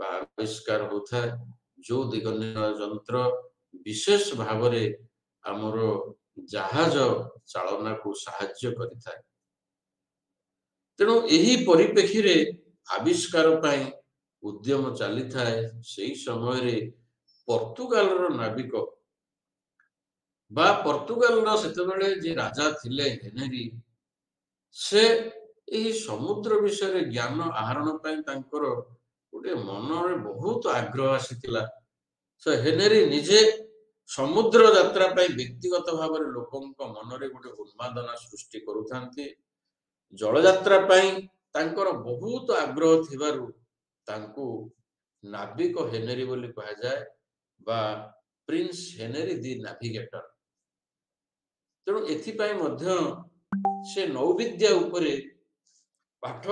[SPEAKER 1] ବା ଆବିଷ୍କାର ହେଉଥାଏ। ଯୋଉ ଦିଗ ନିର୍ଣ୍ଣୟ ଯନ୍ତ୍ର ବିଶେଷ ଭାବରେ ଆମର ଜାହାଜ ଚାଳନାକୁ ସାହାଯ୍ୟ କରିଥାଏ। ତେଣୁ ଏହି ପରିପ୍ରେକ୍ଷୀରେ ଆବିଷ୍କାର ପାଇଁ ଉଦ୍ୟମ ଚାଲିଥାଏ। ସେହି ସମୟରେ ପର୍ତ୍ତୁଗାଲର ନାବିକ ବା ପର୍ତ୍ତୁଗାଲର ସେତେବେଳେ ଯେ ରାଜା ଥିଲେ ହେନେରୀ, ସେ ଏହି ସମୁଦ୍ର ବିଷୟରେ ଜ୍ଞାନ ଆହରଣ ପାଇଁ ତାଙ୍କର ଗୋଟେ ମନରେ ବହୁତ ଆଗ୍ରହ ଆସିଥିଲା। ସେ ହେନେରୀ ନିଜେ ସମୁଦ୍ର ଯାତ୍ରା ପାଇଁ ବ୍ୟକ୍ତିଗତ ଭାବରେ ଲୋକଙ୍କ ମନରେ ଗୋଟେ ଉନ୍ମାଦନା ସୃଷ୍ଟି କରୁଥାନ୍ତି। ଜଳଯାତ୍ରା ପାଇଁ ତାଙ୍କର ବହୁତ ଆଗ୍ରହ ଥିବାରୁ ତାଙ୍କୁ ନାବିକ ହେନେରୀ ବୋଲି କୁହାଯାଏ ବା ପ୍ରିନ୍ସ ହେନେରୀ ଦି ନାଭିଗେଟର। ତେଣୁ ଏଥିପାଇଁ ମଧ୍ୟ ସେ ନୌବିଦ୍ୟା ଉପରେ ପାଠ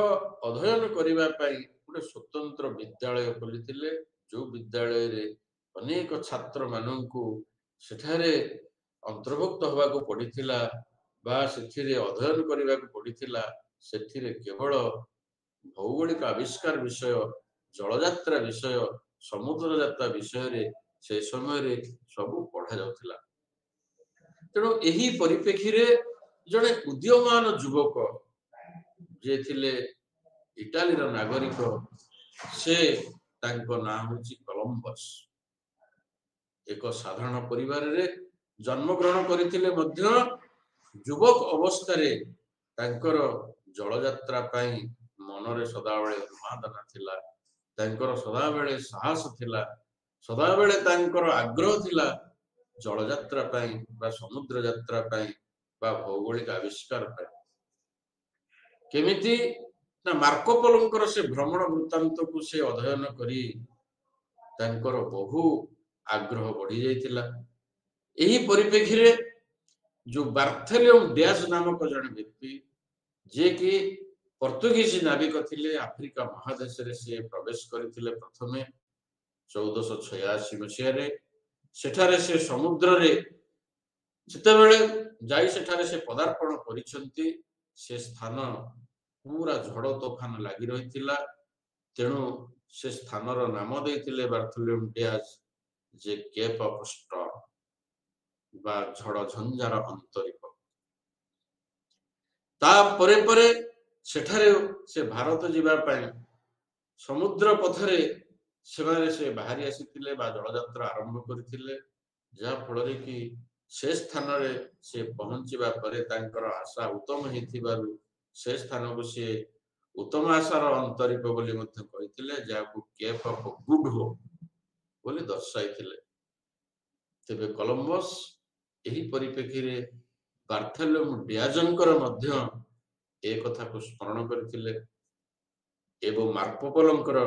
[SPEAKER 1] ଅଧ୍ୟୟନ କରିବା ପାଇଁ ଗୋଟେ ସ୍ୱତନ୍ତ୍ର ବିଦ୍ୟାଳୟ ଖୋଲିଥିଲେ। ଯୋଉ ବିଦ୍ୟାଳୟରେ ଅନେକ ଛାତ୍ର ମାନଙ୍କୁ ସେଠାରେ ଅନ୍ତର୍ଭୁକ୍ତ ହେବାକୁ ପଡ଼ିଥିଲା ବା ସେଥିରେ ଅଧ୍ୟୟନ କରିବାକୁ ପଡ଼ିଥିଲା। ସେଥିରେ କେବଳ ଭୌଗୋଳିକ ଆବିଷ୍କାର ବିଷୟ, ଜଳଯାତ୍ରା ବିଷୟ, ସମୁଦ୍ର ଯାତ୍ରା ବିଷୟରେ ସେ ସମୟରେ ସବୁ ପଢ଼ା ଯାଉଥିଲା। ତେଣୁ ଏହି ପରିପ୍ରେକ୍ଷୀରେ ଜଣେ ଉଦୀୟମାନ ଯୁବକ ଯିଏ ଥିଲେ ଇଟାଲୀର ନାଗରିକ, ସେ ତାଙ୍କ ନାଁ ହେଉଛି କଲମ୍ବସ୍। ଏକ ସାଧାରଣ ପରିବାରରେ ଜନ୍ମଗ୍ରହଣ କରିଥିଲେ ମଧ୍ୟ ଯୁବକ ଅବସ୍ଥାରେ ତାଙ୍କର ଜଳଯାତ୍ରା ପାଇଁ ମନରେ ସଦାବେଳେ ଉନ୍ମାଦନା ଥିଲା। ତାଙ୍କର ସଦାବେଳେ ସାହସ ଥିଲା। ସଦାବେଳେ ତାଙ୍କର ଆଗ୍ରହ ଥିଲା ଜଳଯାତ୍ରା ପାଇଁ ବା ସମୁଦ୍ର ଯାତ୍ରା ପାଇଁ ବା ଭୌଗୋଳିକ ଆବିଷ୍କାର ପାଇଁ। କେମିତି ନା ମାର୍କୋପୋଲୋଙ୍କର ସେ ଭ୍ରମଣ ବୃତ୍ତାନ୍ତକୁ ସେ ଅଧ୍ୟୟନ କରି ତାଙ୍କର ବହୁ ଆଗ୍ରହ ବଢି ଯାଇଥିଲା। ଏହି ପରିପ୍ରେକ୍ଷୀରେ ଯୋଉ ବାର୍ଥେଲୋମ ଡ୍ୟାସ ନାମକ ଜଣେ ବ୍ୟକ୍ତି, ଯିଏକି ପର୍ତ୍ତୁଗୀଜ ନାବିକ ଥିଲେ, ଆଫ୍ରିକା ମହାଦେଶରେ ସେ ପ୍ରବେଶ କରିଥିଲେ ପ୍ରଥମେ 1486 ମସିହାରେ। ସେଠାରେ ସେ ସମୁଦ୍ରରେ ଯେତେବେଳେ ଯାଇ ସେଠାରେ ସେ ପଦାର୍ପଣ କରିଛନ୍ତି, ସେ ସ୍ଥାନ ପୁରା ଝଡ଼ ତୋଫାନ ଲାଗି ରହିଥିଲା। ତେଣୁ ସେ ସ୍ଥାନର ନାମ ଦେଇଥିଲେ ବାର୍ଥୋଲୋମ ଡିଆଜ, ଯେ କେପ୍ ଅଫ ଷ୍ଟର୍ମ ବା ଝଡ଼ ଝଞ୍ଜାର ଅନ୍ତରୀପ। ତାପରେ ପରେ ସେଠାରେ ସେ ଭାରତ ଯିବା ପାଇଁ ସମୁଦ୍ର ପଥରେ ସେମାନେ ସେ ବାହାରି ଆସିଥିଲେ ବା ଜଳଯାତ୍ରା ଆରମ୍ଭ କରିଥିଲେ। ଯାହା ଫଳରେ କି ସେ ସ୍ଥାନରେ ସେ ପହଞ୍ଚିବା ପରେ ତାଙ୍କର ଆଶା ଉତ୍ତମ ହେଇଥିବାରୁ ସେ ସ୍ଥାନକୁ ସେ ଉତ୍ତମ ଆଶାର ଅନ୍ତରୀପ ବୋଲି ମଧ୍ୟ କହିଥିଲେ, ଯାହାକୁ କେପ୍ ଅଫ ଗୁଡ୍ ହୋପ୍ ବୋଲି ଦର୍ଶାଇଥିଲେ। ତେବେ କଲମ୍ବସ୍ ଏହି ପରିପ୍ରେକ୍ଷୀରେ ବାର୍ଥୋଲୋମ ଡିଆଜଙ୍କର ମଧ୍ୟ ଏ କଥାକୁ ସ୍ମରଣ କରିଥିଲେ ଏବଂ ମାର୍କୋପୋଲୋଙ୍କର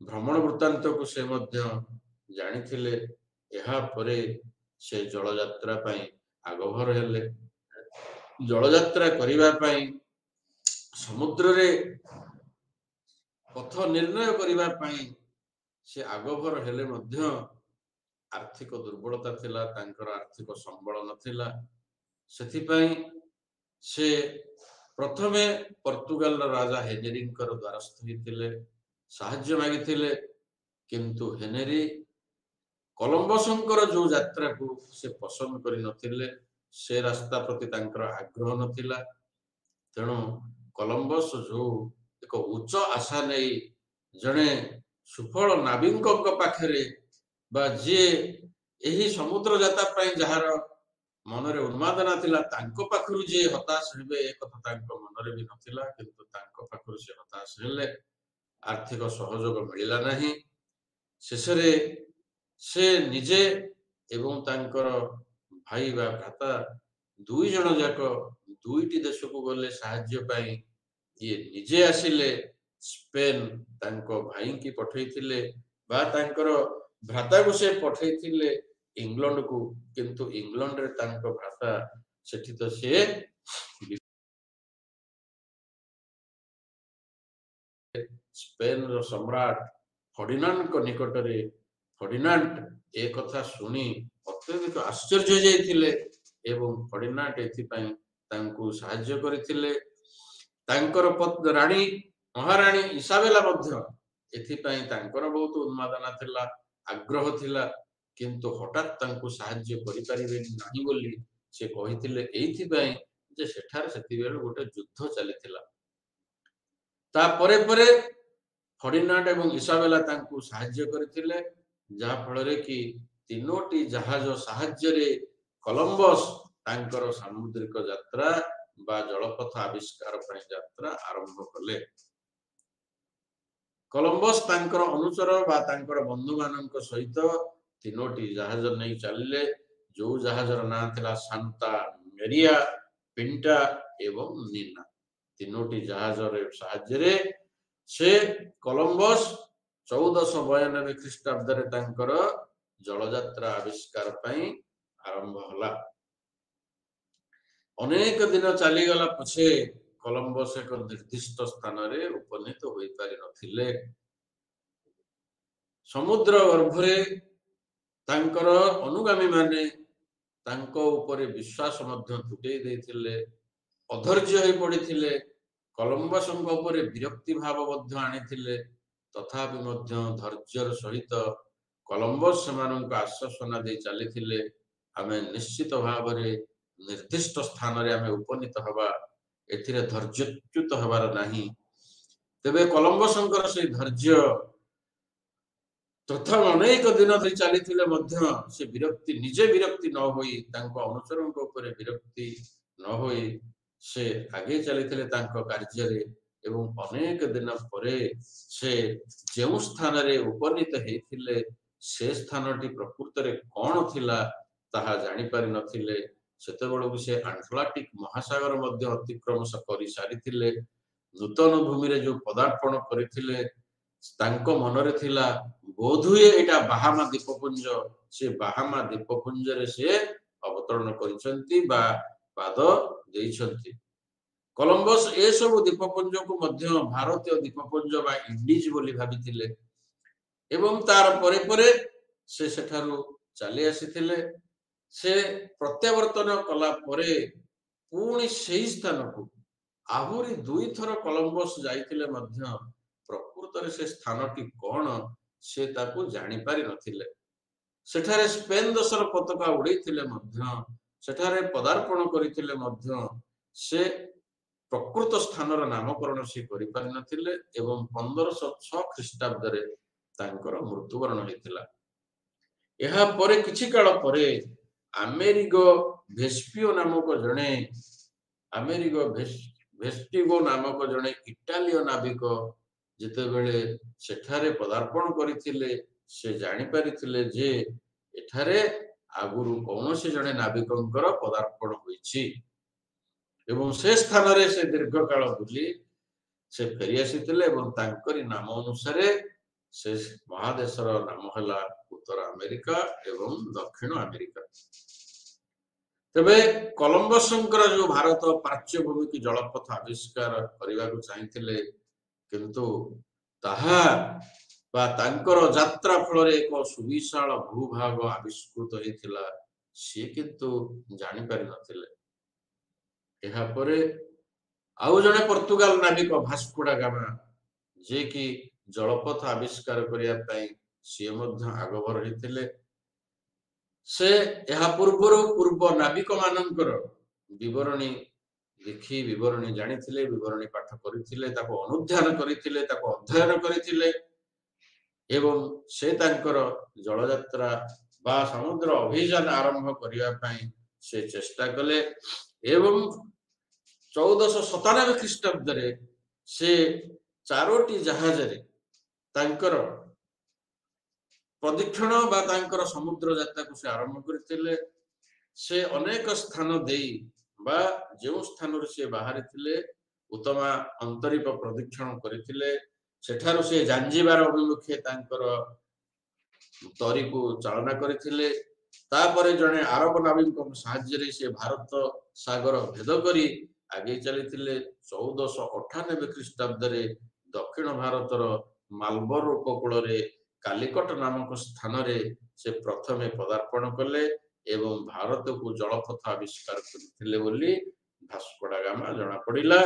[SPEAKER 1] ଭ୍ରମଣ ବୃତ୍ତାନ୍ତକୁ ସେ ମଧ୍ୟ ଜାଣିଥିଲେ। ଏହା ପରେ ସେ ଜଳଯାତ୍ରା ପାଇଁ ଆଗଭର ହେଲେ। ଜଳଯାତ୍ରା କରିବା ପାଇଁ ସମୁଦ୍ରରେ ପଥ ନିର୍ଣ୍ଣୟ କରିବା ପାଇଁ ସେ ଆଗଭର ହେଲେ ମଧ୍ୟ ଆର୍ଥିକ ଦୁର୍ବଳତା ଥିଲା, ତାଙ୍କର ଆର୍ଥିକ ସମ୍ବଳ ନଥିଲା। ସେଥିପାଇଁ ସେ ପ୍ରଥମେ ପର୍ତ୍ତୁଗାଲର ରାଜା ହେନେରୀଙ୍କର ଦ୍ୱାରସ୍ଥ ହୋଇଥିଲେ, ସାହାଯ୍ୟ ମାଗିଥିଲେ। କିନ୍ତୁ ହେନେରୀ କଲମ୍ବସଙ୍କର ଯୋଉ ଯାତ୍ରାକୁ ସେ ପସନ୍ଦ କରିନଥିଲେ, ସେ ରାସ୍ତା ପ୍ରତି ତାଙ୍କର ଆଗ୍ରହ ନଥିଲା। ତେଣୁ କଲମ୍ବସ୍ ଯୋଉ ଏକ ଉଚ୍ଚ ଆଶା ନେଇ ଜଣେ ସୁଫଳ ନାବିକଙ୍କ ପାଖରେ ବା ଯିଏ ଏହି ସମୁଦ୍ର ଯାତ୍ରା ପାଇଁ ଯାହାର ମନରେ ଉନ୍ମାଦନା ଥିଲା, ତାଙ୍କ ପାଖରୁ ଯିଏ ହତାଶ ହେବେ ଏ କଥା ତାଙ୍କ ମନରେ ବି ନଥିଲା। କିନ୍ତୁ ତାଙ୍କ ପାଖରୁ ସେ ହତାଶ ହେଲେ, ଆର୍ଥିକ ସହଯୋଗ ମିଳିଲା ନାହିଁ। ଶେଷରେ ସେ ନିଜେ ଏବଂ ତାଙ୍କର भाई बा भ्राता दुई जण जाक दुईटी देश को गले साहाय्य पाई ये निजे आसिले स्पेन तांको भाई की पठैथिले बा तांकर भ्राता को से पठैथिले इंग्लैंड को किंतु इंग्लैंड रे तांको भ्राता सेठी तो से स्पेन रो सम्राट फर्डिनांड को निकट रे फर्डिनांड ए कथा सुनी अत्यधिक आश्चर्य जाइथिले एवं फर्डिनांड एथिपाई तांको साहाय्य करिथिले तांकर रानी महारानी इसाबेला मध्य एथिपाई तांकर बहुत उन्मादना थिला आग्रह थिला किंतु हठात तांको साहाय्य करि परिबे नाही बोली से कहिथिले एथिपाई जे सेठार सेतिबेल गोटे युद्ध चलिथिला ता परे परे फर्डिनांड एवं इसाबेला तांको साहाय्य करिथिले जहा फल रे कि तीनोटी जहाज साहाय्य रे कोलंबस तांकर सामुद्रिक यात्रा बा जलपथ आविष्कार पर यात्रा आरंभ कले कोलंबस तांकर अनुचर बा तांकर बंधु मानक सहित तीनोटी जहाज नहीं चलिले जो जहाजर ना थिला सांता मेरिया पिंटा एवं नीना तीनोटी जहाज रे साहाय्य रे से कोलंबस 1492 ख्रीष्टाब्द रे तांकर जलयात्रा आविष्कार पई आरंभ होला अनेक दिन चली गला पछे कोलंबस एक निर्दिष्ट स्थान रे उपनीत होई पारि नथिले समुद्र गर्भरे तांकर अनुगामी माने तांको ऊपर विश्वास मध्य तुटै दैथिले अधैर्य होई पड़िथिले कोलंबस ऊपर विरक्ति भाव मध्य आनिथिले तथापि मध्य धैर्यर सहित कोलंबस सेमानक आश्वासना दे चलीथिले आमे निश्चित भाव रे निर्दिष्ट स्थान रे आमे उपनीत हवा एथिरे धैर्यच्युत हबार नाही तेबे कोलंबसंकर से धैर्य तथा अनेक दिन धरि चलीथिले मध्य से विरक्ति निजे विरक्ति न होई तांको अनुचरक ऊपर विरक्ति न होई से आगे चलीथिले तांको कार्य रे एवं अनेक दिन परे से जेउ स्थान रे उपनीत हेथिले से स्थानटी प्रकृत रे कोन थिला ताहा जानि पारि नथिले सेतेबेळକୁ से आटलांटिक महासागर मध्य अतिक्रम करि सारिथिले नूतन भूमि रे जो पदार्पण करिथिले तांको मनरे थिला बोधुए एटा बाहामा द्वीपपुंज से बाहामा द्वीपपुंज रे से अवतरण करिसंती बा पाद देइसंती कोलंबस ए सब द्वीपपुंज को मध्य भारतीय द्वीपपुंज बा इंडीज बोली भाबिथिले एवं तार परे परे से सेठारु चली आसीथिले से प्रत्यावर्तन कला परे पुणी सेही स्थान को आहुरी दुई थर कोलंबस जाइथिले मध्य प्रकृत रे से स्थानटी कोन से ताको जानि पारि नथिले सेठारे स्पेन देशर पताका उड़ैथिले मध्य सेठारे पदार्पण करिथिले मध्य से प्रकृत स्थानर नामकरण से करि पारि नथिले एवं 1506 ख्रीष्टाब्द रे तांकर मृत्युवरण हेतिला एहा परे किछि काल परे अमेरिगो वेस्पियो नामक जणे अमेरिगो वेस्टिगो नामक जणे इटालियो नाविक जेते बेले सेठारे पदार्पण करिथिले से जानि पारिथिले जे एठारे आगुरु कोनोसी जणे नाविकंकर पदार्पण होईछि एवं से स्थान रे से दीर्घ काल बुली से फेरि आसीथिले एवं तांकरी नाम अनुसार से महादेशर नाम हला उत्तर अमेरिका एवं दक्षिण अमेरिका तबे कोलंबसंकर जो भारत प्राच्य भूमि की जलपथ आविष्कार करने को चाहिए किंतु ताहा बा तांकर यात्रा फल एक सुविशाल भूभाग आविष्कृत होइथिला से किंतु जानि पारि नथिले एहा परे आउ जने पोर्तुगाल नाविक भास्को डा गामा जे कि जलपथ आविष्कार करिया पई से मध्य आगभर होइथिले से एहा पूर्व नाविक मानकर विवरणी लिखि विवरणी जानिथिले विवरणी पाठ करिथिले ताको अनुध्यान करिथिले ताको अध्ययन करिथिले एवं से तांकर जलयात्रा बा समुद्र अभियान आरंभ करिया पई से चेष्टा कले एवं 1497 ख्रीष्टाब्द रे से चारोटी जहाज रे तांकर प्रदक्षिण बा तांकर समुद्र यात्रा को से आरंभ करथिले से अनेक स्थान देई बा जो स्थान से बाहरी थिले उत्तमा अंतरिक प्रदक्षिण करथिले सेठारु से जांजीबार अभिमुखे तांकर तरी को चालना करथिले तापरे जने अरब नाविक साहाय्य से भारत सागर भेद करी आगे चली 1498 ख्रीष्टाब्द दक्षिण भारतर मालबर उपकूल कालिकट नामक स्थान से प्रथमे पदार्पण कले एवं भारत को जलपथ आविष्कार करथिले बोली भास्को डा गामा जना पड़िला।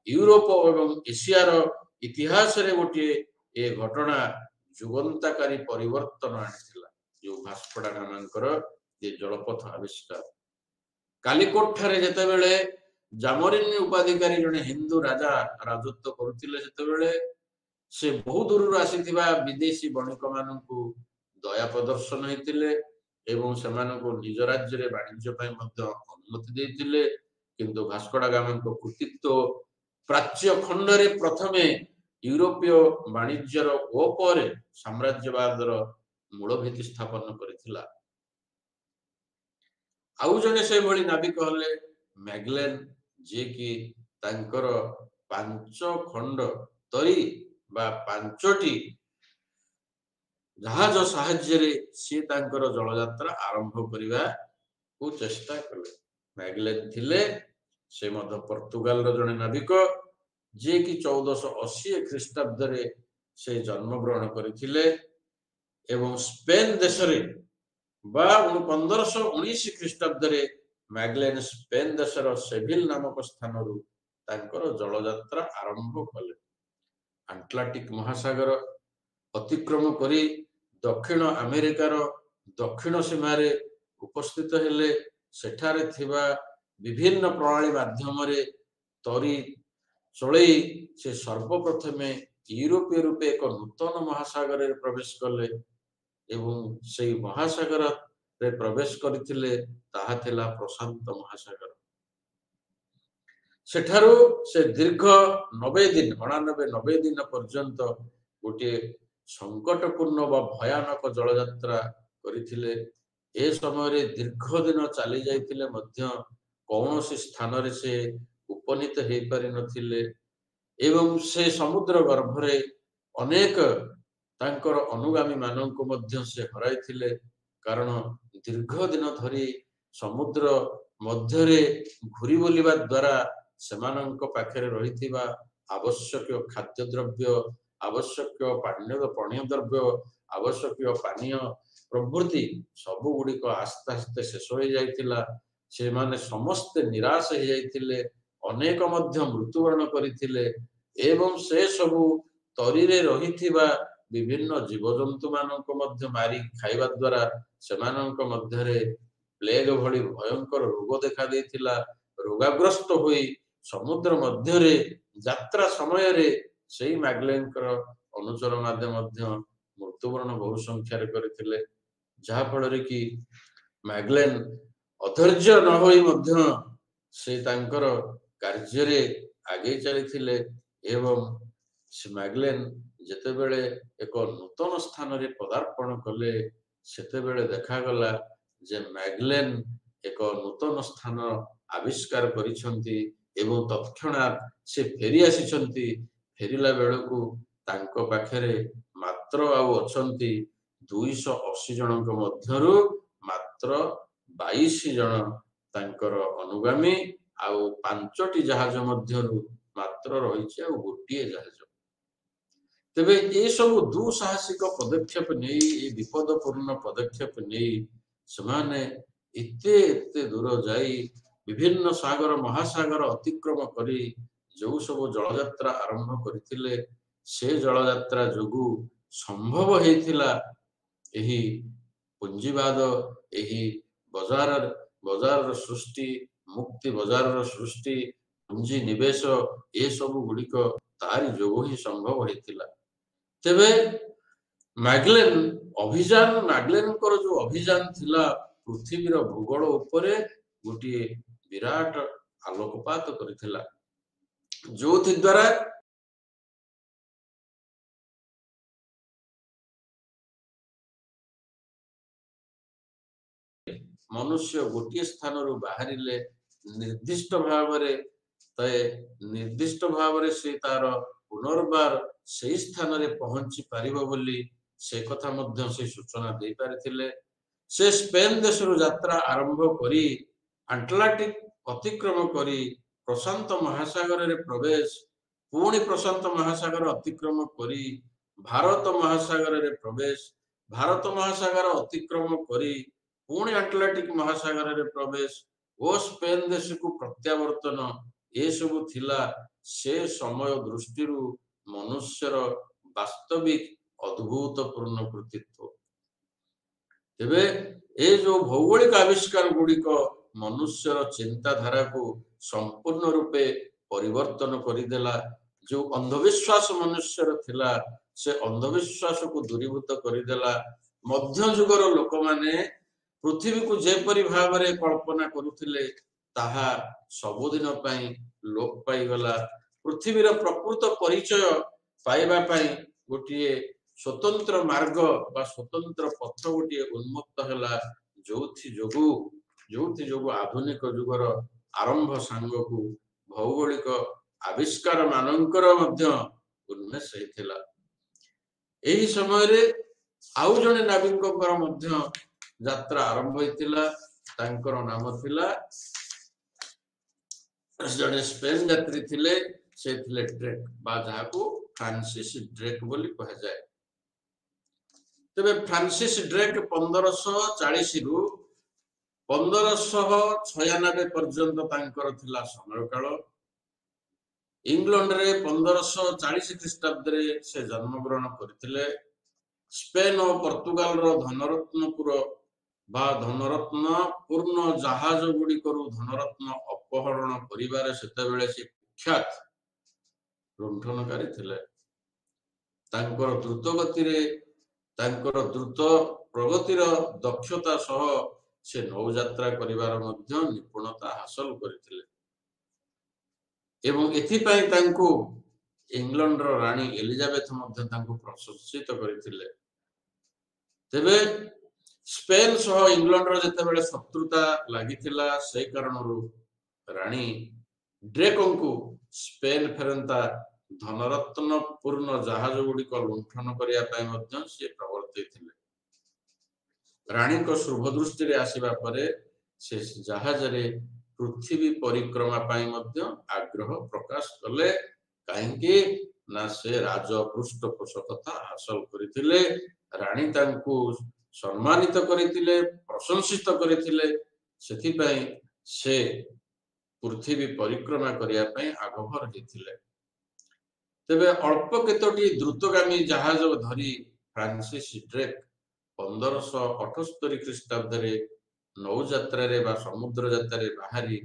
[SPEAKER 1] यूरोप एवं एशियार इतिहास रे गोटे ए घटना जुगंताकारी परिवर्तन आनिथिला जो भास्को डा गामांकर ये जलपथ आविष्कार। कालिकोट ठारे जेतेबेले जामोरिन उपाधिकारी जने हिंदू राजा राजत्व करुथिले जेतेबेले से बहुत दूर आसीथिबा विदेशी बणिक माननकु दया प्रदर्शन हेतिले एवं सेमानकु निज राज्य रे वाणिज्य पय मध्य अनुमति देथिले किंतु भास्को डा गामांको कृतित्व प्राच्य खंड रे प्रथमे यूरोपीय वाणिज्यर ओपरे साम्राज्यवादर मूलभित्ति स्थापन करिथिला। आउ जने से भली नाविक हले मैगलेन जे कि तांकर पांच खंड तरी बा पांचटी जहाज साहाय्य रे से तांकर जल यात्रा आरंभ करिवा को चेष्टा कले। मैगलेन थिले से मध्य पोर्तुगाल रो जने नाविक जे कि 1480 ख्रीष्टाब्द रे से जन्म ग्रहण करिथिले एवं स्पेन देश रे बा 1519 ख्रीष्टाब्द रे मैगलेन स्पेन देशर सेविल नामक स्थान रु तांकर जल यात्रा आरंभ कले। अटलांटिक महासागर अतिक्रम करी दक्षिण अमेरिकार दक्षिण सीमा रे उपस्थित हेले सेठारे थिबा विभिन्न प्रणाली माध्यम रे तरी चलई से सर्वप्रथमे यूरोपीय रूपे एक नूतन महासागर रे प्रवेश कले एवं से महासागर रे प्रवेश करथिले ताहा थिला प्रशांत महासागर। सेठारु से दीर्घ 90 दिन 89 दिन पर्यंत गोटे संकटपूर्ण व भयानक जल यात्रा करथिले। ए समय रे दीर्घ दिन चली जाइथिले मध्य कौनसी स्थान रे से उपनीत हे पारि नथिले एवं से समुद्र गर्भ रे अनेक तांकर अनुगामी माननको मध्य से हराइथिले कारण दीर्घ दिन धरी समुद्र मध्य रे घुरी बोलिबा द्वारा सेमानଙ୍କ पाखरे रहिथिबा आवश्यक खाद्य द्रव्य आवश्यक पानीय द्रव्य आवश्यक पानीय प्रभृति सब गुडी को आस्ते आस्ते शेष हो जाइथिला। से माने समस्त निराश हो जाइथिले अनेक मध्य मृत्युवरण करिथिले एवं से सब तरी रे रहिथिबा विभिन्न जीवजंतु माननको मध्य मारी खाइबा द्वारा सेमानଙ୍କ मध्य रे प्लेग भली भयंकर रोग देखा देथिला। रोगाग्रस्त होई समुद्र मध्य रे यात्रा समय रे सेही मैगलेनकर अनुचर माध्यम मध्य मृत्युवरण बहु संख्या रे करथिले जहा फल रे कि मैगलेन अधैर्य न होई मध्य से तांकर कार्य रे आगे चलिथिले एवं से मैगलेन जेतेबेले एक नूतन स्थान रे पदार्पण कले सेतेबेले देखा गला जे मैगलेन एक नूतन स्थान आविष्कार करिसंती एवं तत्क्षणात से फेरी आसीचंती। फेरिला बेलकू तांको पाखरे मात्र आउ अछंती 280 जनक मध्यरु मात्र 22 जन तांकर अनुगामी आउ 5टी जहाज मध्यरु मात्र रहिছে आउ गोटिए जहाज। तेबे ए सब दुसाहसिक पदक्षेप नै ए विपदपूर्ण पदक्षेप नै समाने एते दूर जाई विभिन्न सागर महासागर अतिक्रम करी जो सब जल यात्रा आरंभ करथिले से जल यात्रा जोगु संभव हेतिला एही पुंजीवाद एही बजार सृष्टि मुक्ति बजार सृष्टि पुंजी निवेश ए सब गुडिक तारी जोगु ही संभव हेतिला। तेबे मैगलेन जो अभियान थिला पृथ्वीर भूगोल उपरे गोटे विराट आलोकपात करथिला जोथि द्वारा मनुष्य गोटे स्थान बाहरिले निर्दिष्ट भावरे निर्दिष्ट भावरे से तार पुनर्बार से स्थान रे पहुंची पारिबो बोली से कथा मध्य से सूचना दे पारिथिले। से स्पेन देश यात्रा आरंभ करी आटलांटिक अतिक्रम करी प्रशांत महासागर रे प्रवेश पुणी प्रशांत महासागर अतिक्रम करी भारत महासागर रे प्रवेश भारत महासागर अतिक्रम करी पुणी आटलांटिक महासागर रे प्रवेश ओ स्पेन देश को प्रत्यावर्तन ए सब थिला से समय दृष्टि मनुष्यर वास्तविक अद्भुतपूर्ण कृतित्व। तेबे ए जो भौगोलिक आविष्कार गुड़िक मनुष्यर चिंताधारा को संपूर्ण रूपे परिवर्तन करदेला। जो अंधविश्वास मनुष्यर थिला से अंधविश्वास को दूरीभूत करदेला। मध्य जुगर लोक माने पृथ्वी को जेपरी भाव में कल्पना करुथिले ताहा सबुदिन पई लोप पाईगला। पृथ्वीर प्रकृत परिचय पाइबा पई गोटिए स्वतंत्र मार्ग बा स्वतंत्र पथ गोटे उन्मुक्त है जो जोगु आधुनिक जुगर आरंभ सांग को भौगोलिक आविष्कार मानकर मध्य उन्मेष हेतिला। एही समय रे आउ जने नाविकଙ୍କର मध्य यात्रा आरंभ हेतिला। तांकर नाम थिला जने स्पेन यात्री थिले से थिले ड्रेक बा जाहाको फ्रांसिस ड्रेक बोली कहा जाए। तबे फ्रांसिस ड्रेक 1540 रु 1596 पर्यंत तांकर थिला समय काल। इंग्लैंड रे 1540 ख्रीष्टाब्द रे से जन्म ग्रहण करथिले। स्पेन और पोर्तुगाल रो धनरत्नपुर बा धनरत्न पूर्ण जहाज गुडी करू धनरत्न अपहरण करिवारे सेते बेले से कुख्यात लुंठनकारी थिले। तांकर द्रुत गति रे तांकर द्रुत प्रगतिर दक्षता सह से नौयात्रा करिवार मध्य निपुणता हासिल करथिले एवं एथिपाई तांको इंग्लैंड रो रानी एलिजाबेथ मध्य तांको प्रशंसित करथिले। तेबे स्पेन सह इंग्लैंड रो जते बेले शत्रुता लागिथिला से कारणरू रानी ड्रेकों को स्पेन फेरंता धनरत्न पूर्ण जहाज गुडी को लुंठन करिया पय मध्य से प्रवर्तित थिले। रानी को शुभ दृष्टि रे आसीबा परे से जहाज रे पृथ्वी परिक्रमा पय मध्य आग्रह प्रकाश कले काहेकि ना से राज पृष्ठपोषकता हासिल करथिले। रानी तांको सम्मानित करथिले प्रशंसित करथिले सेथि पय से पृथ्वी परिक्रमा करिया पय आगभर हेथिले। तेबे अल्प केतोटी द्रुतगामी जहाज धरी फ्रांसिस ड्रेक 1578 ख्रीष्टाब्द रे नौयात्रा रे बा समुद्र यात्रा रे बाहरी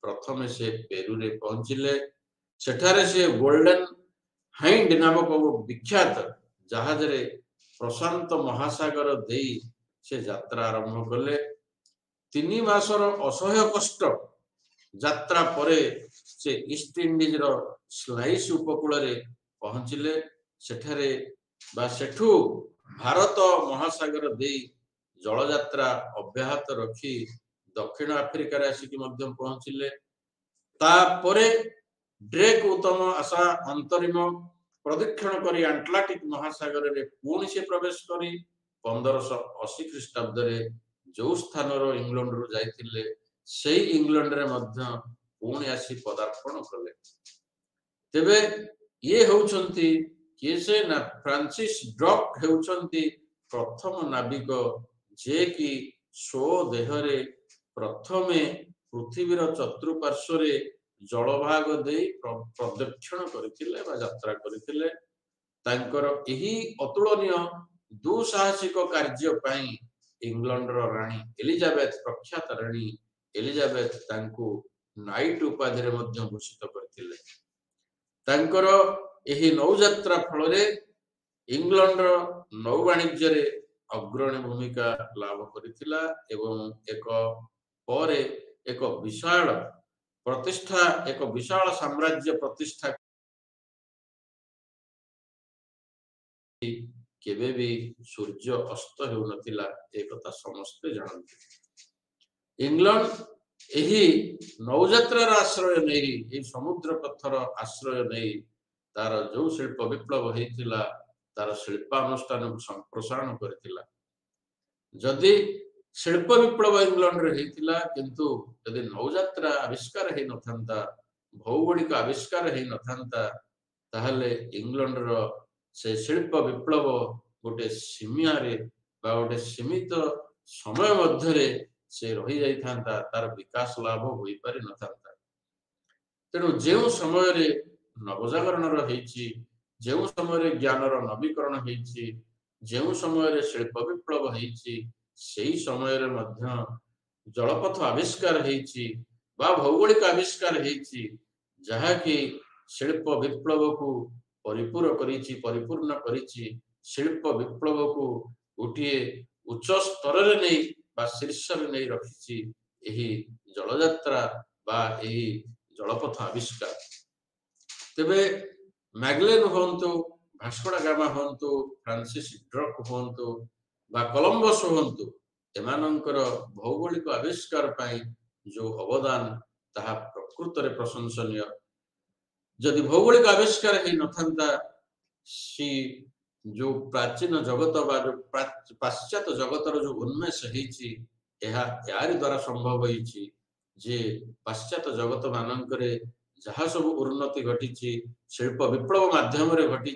[SPEAKER 1] प्रथमे से पेरू रे पहुंचिले। सेठारे से गोल्डन हाइंड नामक विख्यात जहाज रे प्रशांत महासागर देई से यात्रा आरंभ कले। 3 मासर असह्य कष्ट यात्रा परे से ईस्ट इंडीज रो स्लाइस उपकूल रे पहुंचिले। सेठारे बा सेठू भारत महासागर देई जल यात्रा अब्याहत रखी दक्षिण अफ्रिका रे आसी मध्य पहुंचिले। तापरे ड्रेक उत्तम आशा अंतरिम प्रदक्षिण करी आटलांटिक महासागर रे पुणी से प्रवेश करी 1580 ख्रीष्टाब्द रे जो स्थान रो इंग्लैंड रो जाइथिले से इंग्लैंड रे मध्य पुणी आसी पदार्पण कले। तेबे ये होउछंती केसे ना फ्रांसिस ड्रक हेउछंती प्रथम नाविक जे कि सो देहरे प्रथमे पृथ्वीर चतुर्पार्श्व रे जलभाग देई प्रदक्षिण करथिले बा यात्रा करथिले। तांकर एही अतुलनीय दुसाहसिक कार्य पई इंग्लैंड रो रानी एलिजाबेथ प्रख्यात रानी एलिजाबेथ तांको नाइट उपाधि रे मध्य घोषित करथिले। तांकर एही नौयात्रा फल रे इंग्लैंड रो नौ वाणिज्य रे अग्रणी भूमिका लाभ करथिला एवं एक विशाल प्रतिष्ठा एक विशाल साम्राज्य प्रतिष्ठा केबे भी सूर्य अस्त हेउ नथिला एक कथा समस्त जानନ୍ତି। इंग्लैंड यही नौयात्रार आश्रय नहीं समुद्र पथर आश्रय नहीं तार जो शिल्प विप्लव होता तार शिल्पानुष्ठान को संप्रसारण करथिला जदि शिल्प विप्लव इंग्लैंड रे हेतिला किंतु यदि नौयात्रा आविष्कार हे नथांता भौगोलिक आविष्कार हे नथांता ताहले इंग्लैंड रो से शिल्प विप्लव गोटे सीमिया रे बा गोटे सीमित समय मध्यरे से रही जाई थांता तार विकास लाभ होई पारि नथांता तेणु जो समय रे नवजागरण रही जो समय ज्ञानर नवीकरण होती जो समय शिल्प विप्लव होती समय जलपथ आविष्कार होती भौगोलिक आविष्कार होती जहाँकि शिल्प विप्लव को परिपूर्ण करिछि शिल्प विप्लव को गोटे उच्च स्तर रे नहीं बा शीर्ष रे नहीं रखिछि एही जलयात्रा बा एही जलपथ आविष्कार तेबे मैगलेन होंतु भास्को डा गामा होंतु फ्रांसिस ड्रक होंतु बा कोलंबस होंतु एमानंकर भौगोलिक आविष्कार पाई जो अवदान ताहा प्रकृत रे प्रशंसनीय जदि भौगोलिक आविष्कार हे नथांता सी जो प्राचीन जगत बा जो पाश्चात्य जगतर जो उन्मेष हेछि यारी द्वारा संभव होइछि जे पाश्चात्य जगत मानकरे जहाँ सब उन्नति घटी शिल्प विप्लव माध्यम घटी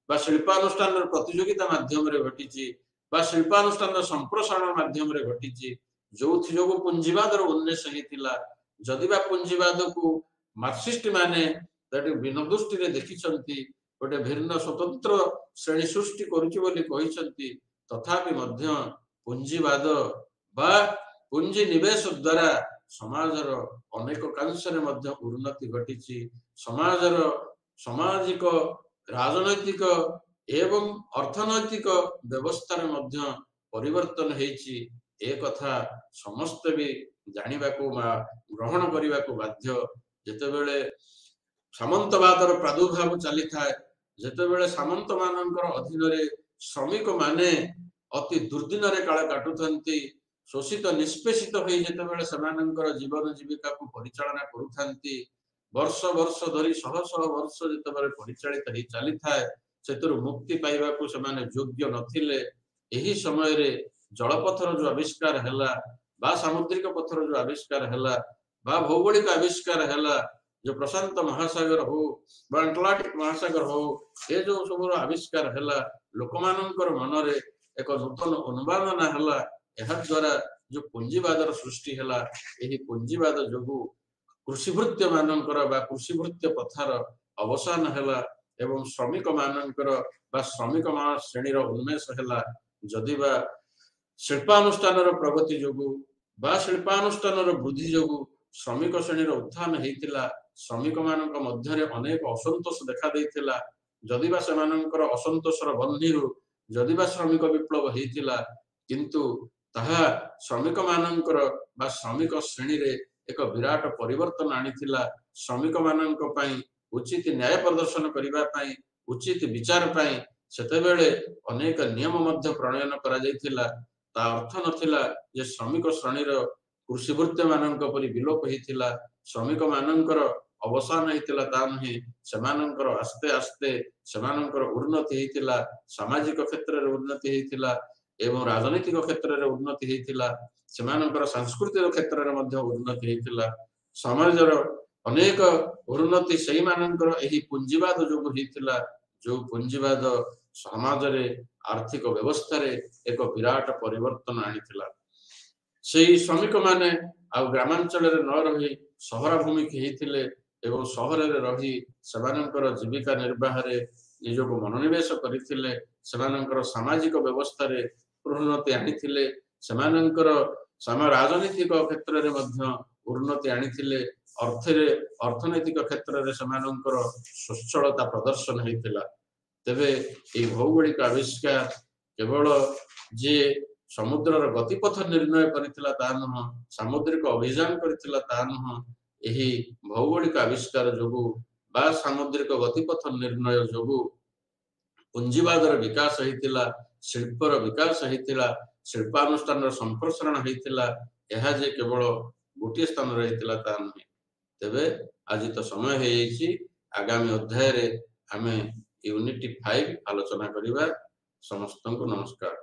[SPEAKER 1] शिल्पानुष्ठान प्रतियोगिता माध्यम घटी शिल्पानुष्ठान संप्रसारण माध्यम घटी जो पुंजीवाद उन्मेष होता जदि पुंजीवाद को मार्क्सिस्ट माने बिना दृष्टि देखी गोटे भिन्न स्वतंत्र श्रेणी सृष्टि करुँची तथापि पुंजीवाद बा पुंजी निवेश द्वारा समाजर अनेक कांशरे उन्नति घटी समाजर सामाजिक राजनैतिक एवं अर्थनैतिक व्यवस्था परिवर्तन होइछि ए कथा समस्त भी जानिबा को ग्रहण करने को बाध्य जेतेबेले सामंतवादर प्रादुर्भाव चली थाए जेतेबेले सामंत मानकर अधीन रे श्रमिक माने अति दुर्दिन रे काल काटुथंती शोषित निष्पेषित होई जेतेबेले समानंकर जीवन जीविका को परिचालना करूथंती वर्ष वर्ष धरी शह शह वर्ष जेतेबेले परिचालित ही चली थाए सेतुर मुक्ति पाइबा को समाने योग्य नथिले एही समय रे जलपथर जो आविष्कार हैला बा सामुद्रिक पथर जो आविष्कार हैला बा भौगोलिक आविष्कार हैला जो प्रशांत महासागर हो बा अटलांटिक महासागर हो ए जो सब आविष्कार हैला लोकमानंकर मनरे एक नूतन अनुवादना हैला एहा द्वारा जो पुंजीवादर सृष्टि हैला एही पुंजीवाद जोगु कृषिभृत्य मानंकर बा कृषिभृत्य पथार अवसान हैला एवं श्रमिक मानंकर बा श्रमिक मान श्रेणीर उन्मेष हैला जदि बा शिल्पानुष्ठानर प्रगति जोगु बा शिल्पानुष्ठानर वृद्धि जोगु श्रमिक श्रेणीर उत्थान हेतिला श्रमिक मानक मध्यरे अनेक असंतोष देखा देइतिला जदि बा सेमानंकर असंतोषर बन्धीरु जदि बा श्रमिक विप्लव हेतिला किंतु ताहा श्रमिक मानंकर बा श्रमिक श्रेणी रे एक विराट परिवर्तन आनिथिला श्रमिक मानक पई उचित न्याय प्रदर्शन करिबा पई उचित विचार पई सेतेबेले अनेक नियम मध्य प्रणयन करा जाइथिला ता अर्थ नथिला जे श्रमिक श्रेणीर कृषिभृत्य मानक परि विलोप हेतिला श्रमिक मानकर अवसान हेतिला ता नहे सेमानंकर आस्ते आस्ते सेमानंकर उन्नति हेतिला सामाजिक क्षेत्र रे उन्नति हेतिला एवं राजनीतिक क्षेत्र रे उन्नति हेतिला सेमानंकर सांस्कृतिक क्षेत्र रे मध्य उन्नति हेतिला समाजर अनेक उन्नति सही मानंकर एही पुंजीवाद जो हेतिला जो पुंजीवाद समाज रे आर्थिक व्यवस्था रे एक विराट परिवर्तन आनिथिला सेही श्रमिक माने आ ग्रामांचल रे न रही सहरा भूमि हेतिले एवं शहर रे रही सेमानंकर जीविका निर्वाह रे निजको मनोनिवेश करिथिले सेमानंकर सामाजिक व्यवस्था रे उन्नति आनिथिले सेमानंकर राजनीतिक क्षेत्र रे मध्य उन्नति आनिथिले अर्थनैतिक क्षेत्र रे सेमानंकर सुच्छलता प्रदर्शन हेतिला तेबे ए भौगोलिक आविष्कार केवल जे समुद्रर गतिपथ निर्णय करिथिला ता नह सामुद्रिक अभियान करिथिला ता नह एही भौगोलिक आविष्कार जोगु बा सामुद्रिक गतिपथ निर्णय जोगु पुंजीवादर विकास हेतिला शिल्पर विकास हेतिला शिल्पानुष्ठानर संप्रसारण हेतिला ଏହା ଯେ କେବଳ ଗୋଟିଏ ସ୍ଥାନରେ ରହିଥିଲା ତା ନୁହେଁ। ତେବେ ଆଜି ତ ସମୟ ହେଇଯାଇଛି, ଆଗାମୀ ଅଧ୍ୟାୟରେ ଆମେ ୟୁନିଟ୍ 5 ଆଲୋଚନା କରିବା। ସମସ୍ତଙ୍କୁ ନମସ୍କାର।